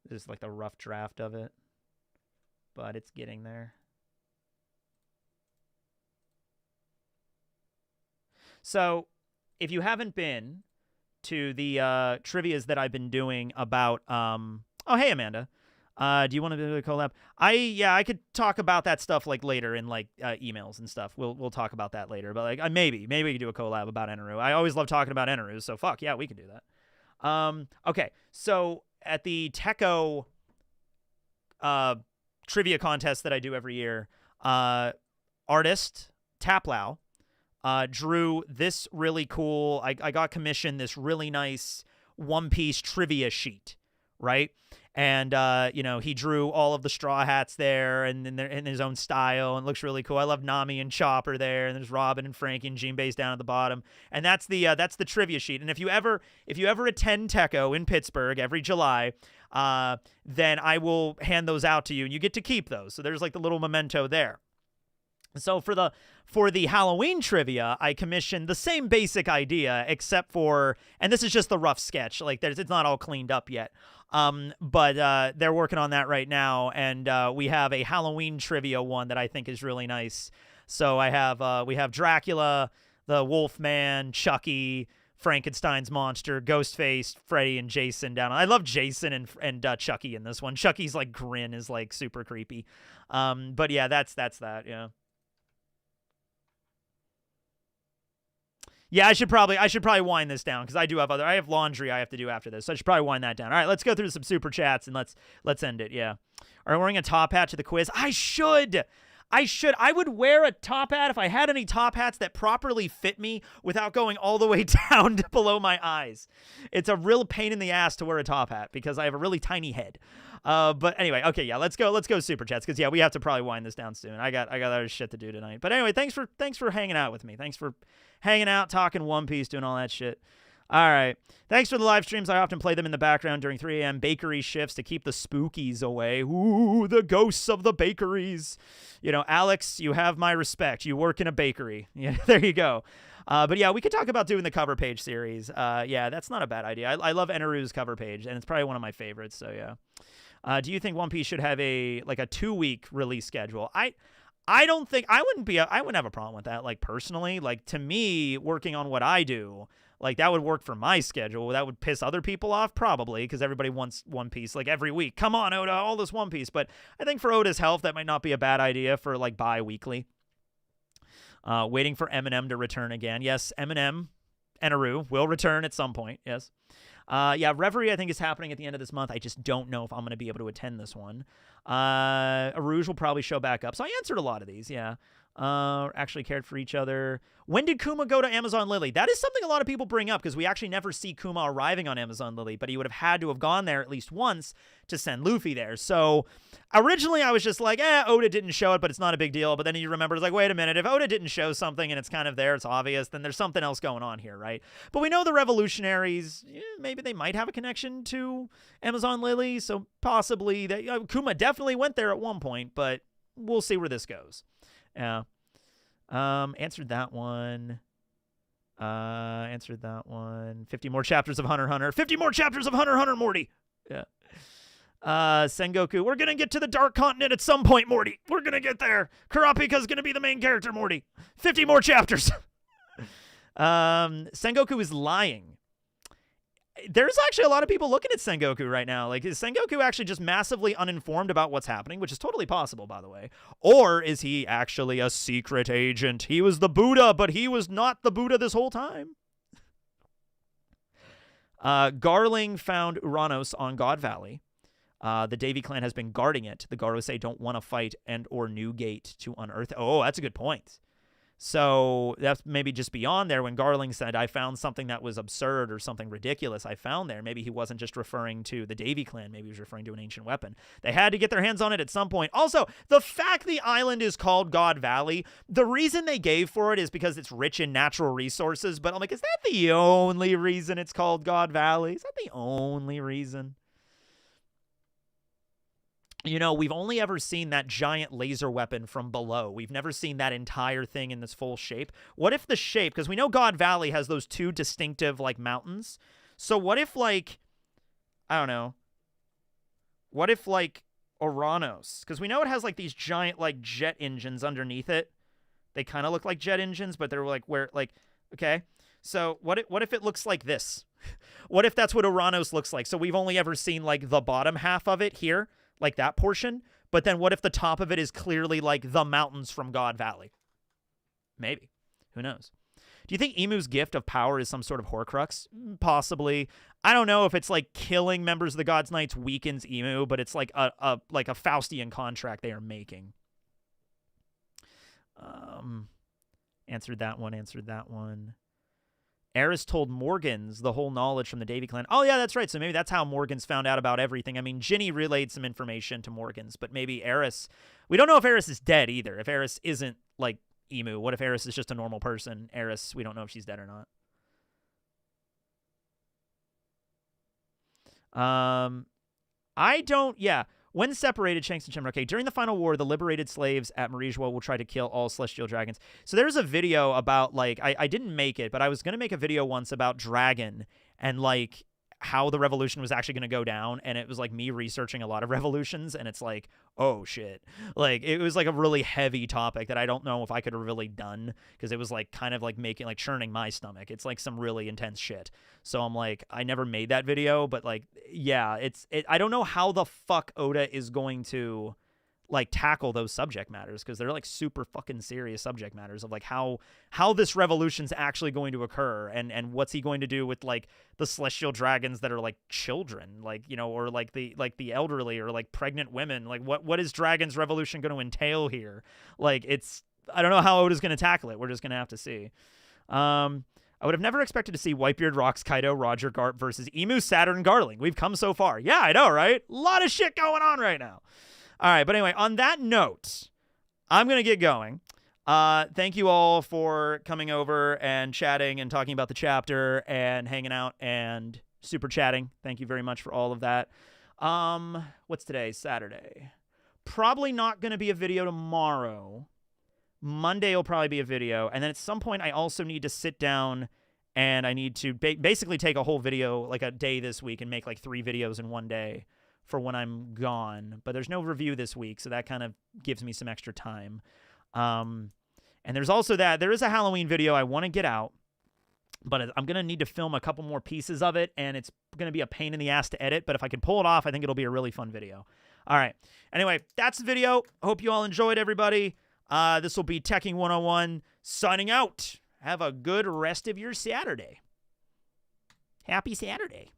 this is like the rough draft of it, but it's getting there. So, if you haven't been to the trivias that I've been doing about, oh, hey, Amanda, do you want to do a collab? I could talk about that stuff like later in like emails and stuff. We'll talk about that later. But like maybe we could do a collab about Eneru. I always love talking about Eneru, so fuck yeah, we could do that. Okay, so at the Techo trivia contest that I do every year, artist Taplau drew this really cool, I got commissioned this really nice One Piece trivia sheet, right? And, he drew all of the Straw Hats there and in his own style, and it looks really cool. I love Nami and Chopper there, and there's Robin and Frankie and Jinbei's down at the bottom. And that's the trivia sheet. And if you ever attend Techo in Pittsburgh every July, then I will hand those out to you, and you get to keep those. So there's like the little memento there. So for the Halloween trivia, I commissioned the same basic idea, except for, and this is just the rough sketch, like it's not all cleaned up yet, but they're working on that right now, and we have a Halloween trivia one that I think is really nice. So we have Dracula, the Wolfman, Chucky, Frankenstein's monster, Ghostface, Freddy, and Jason down. I love Jason and Chucky in this one. Chucky's like grin is like super creepy, but yeah, that's that, yeah. Yeah, I should probably wind this down because I have laundry I have to do after this, so I should probably wind that down. All right, let's go through some super chats and let's end it. Yeah, are we wearing a top hat to the quiz? I should. I would wear a top hat if I had any top hats that properly fit me without going all the way down to below my eyes. It's a real pain in the ass to wear a top hat because I have a really tiny head. But anyway, okay, yeah, let's go super chats because yeah, we have to probably wind this down soon. I got other shit to do tonight. But anyway, thanks for hanging out with me. Thanks for hanging out, talking One Piece, doing all that shit. All right. Thanks for the live streams. I often play them in the background during 3 a.m. bakery shifts to keep the spookies away. Ooh, the ghosts of the bakeries. Alex, you have my respect. You work in a bakery. Yeah, there you go. But yeah, we could talk about doing the cover page series. Yeah, that's not a bad idea. I love Eneru's cover page, and it's probably one of my favorites. So yeah. Do you think One Piece should have a 2-week release schedule? I don't think I wouldn't have a problem with that. Like personally, like to me, working on what I do, like that would work for my schedule. That would piss other people off probably because everybody wants One Piece like every week. Come on, Oda, all this One Piece. But I think for Oda's health, that might not be a bad idea for like bi-weekly. Waiting for Eminem to return again. Yes, Eminem, Eneru will return at some point. Yes. Yeah, Reverie I think is happening at the end of this month. I just don't know if I'm going to be able to attend this one. Arouge will probably show back up. So I answered a lot of these, yeah. Actually cared for each other. When did Kuma go to Amazon Lily? That is something a lot of people bring up because we actually never see Kuma arriving on Amazon Lily, but he would have had to have gone there at least once to send Luffy there. So originally I was just like, Oda didn't show it, but it's not a big deal. But then you remember, it's like, wait a minute, if Oda didn't show something and it's kind of there, it's obvious, then there's something else going on here, right? But we know the Revolutionaries, maybe they might have a connection to Amazon Lily, so possibly that Kuma definitely went there at one point, but we'll see where this goes. Yeah. Answered that one. 50 more chapters of Hunter x Hunter. 50 more chapters of Hunter x Hunter, Morty. Yeah. Sengoku, we're gonna get to the Dark Continent at some point, Morty. We're gonna get there. Kurapika's gonna be the main character, Morty. 50 more chapters. Sengoku is lying. there's actually a lot of people looking at Sengoku right now. Like, is Sengoku actually just massively uninformed about what's happening, which is totally possible, by the way? Or is he actually a secret agent? He was the Buddha, but he was not the Buddha this whole time. Garling found Uranos on God Valley. The Davy clan has been guarding it. The Gorosei don't want to fight and or new gate to unearth. Oh, that's a good point. So that's maybe just beyond there when Garling said, I found something that was absurd or something ridiculous I found there. Maybe he wasn't just referring to the Davy clan. Maybe he was referring to an ancient weapon. They had to get their hands on it at some point. Also, the fact the island is called God Valley, the reason they gave for it is because it's rich in natural resources. But I'm like, is that the only reason it's called God Valley? Is that the only reason? You know, we've only ever seen that giant laser weapon from below. We've never seen that entire thing in this full shape. What if the shape, because we know God Valley has those two distinctive, like, mountains. So what if, like, I don't know. What if, like, Uranos? Because we know it has, like, these giant, like, jet engines underneath it. They kind of look like jet engines, but they're, like, where, like, okay. So what if it looks like this? What if that's what Uranos looks like? So we've only ever seen, like, the bottom half of it here. Like that portion, but then what if the top of it is clearly like the mountains from God Valley? Maybe. Who knows? Do you think Emu's gift of power is some sort of Horcrux? Possibly. I don't know if it's like killing members of the Gods Knights weakens Emu, but it's like a Faustian contract they are making. Answered that one. Aerys told Morgans the whole knowledge from the Davy clan. Oh, yeah, that's right. So maybe that's how Morgans found out about everything. I mean, Ginny relayed some information to Morgans, but maybe Aerys... We don't know if Aerys is dead either. If Aerys isn't, like, Emu. What if Aerys is just a normal person? Aerys, we don't know if she's dead or not. Yeah. When separated, Shanks and Shimmer. Okay, during the final war, the liberated slaves at Marijua will try to kill all celestial dragons. So there's a video about, like, I didn't make it, but I was going to make a video once about Dragon and, like, how the revolution was actually going to go down. And it was, like, me researching a lot of revolutions. And it's like, oh, shit. Like, it was, like, a really heavy topic that I don't know if I could have really done. Because it was, like, kind of, like, churning my stomach. It's, like, some really intense shit. So I'm like, I never made that video, but, like, yeah, I don't know how the fuck Oda is going to, like, tackle those subject matters, because they're, like, super fucking serious subject matters of, like, how this revolution's actually going to occur, and what's he going to do with, like, the celestial dragons that are, like, children, like, you know, or, like, the elderly, or, like, pregnant women. Like, what is Dragon's revolution going to entail here? Like, I don't know how Oda's going to tackle it. We're just going to have to see. I would have never expected to see Whitebeard, Rocks, Kaido, Roger, Garp versus Emu, Saturn, Garling. We've come so far. Yeah, I know, right? A lot of shit going on right now. All right, but anyway, on that note, I'm going to get going. Thank you all for coming over and chatting and talking about the chapter and hanging out and super chatting. Thank you very much for all of that. What's today? Saturday. Probably not going to be a video tomorrow. Monday will probably be a video. And then at some point, I also need to sit down and I need to basically take a whole video, like a day this week, and make like 3 videos in one day for when I'm gone. But there's no review this week, so that kind of gives me some extra time. And there's also that. There is a Halloween video I want to get out, but I'm going to need to film a couple more pieces of it, and it's going to be a pain in the ass to edit. But if I can pull it off, I think it'll be a really fun video. All right. Anyway, that's the video. Hope you all enjoyed, everybody. This will be Teching 101 signing out. Have a good rest of your Saturday. Happy Saturday.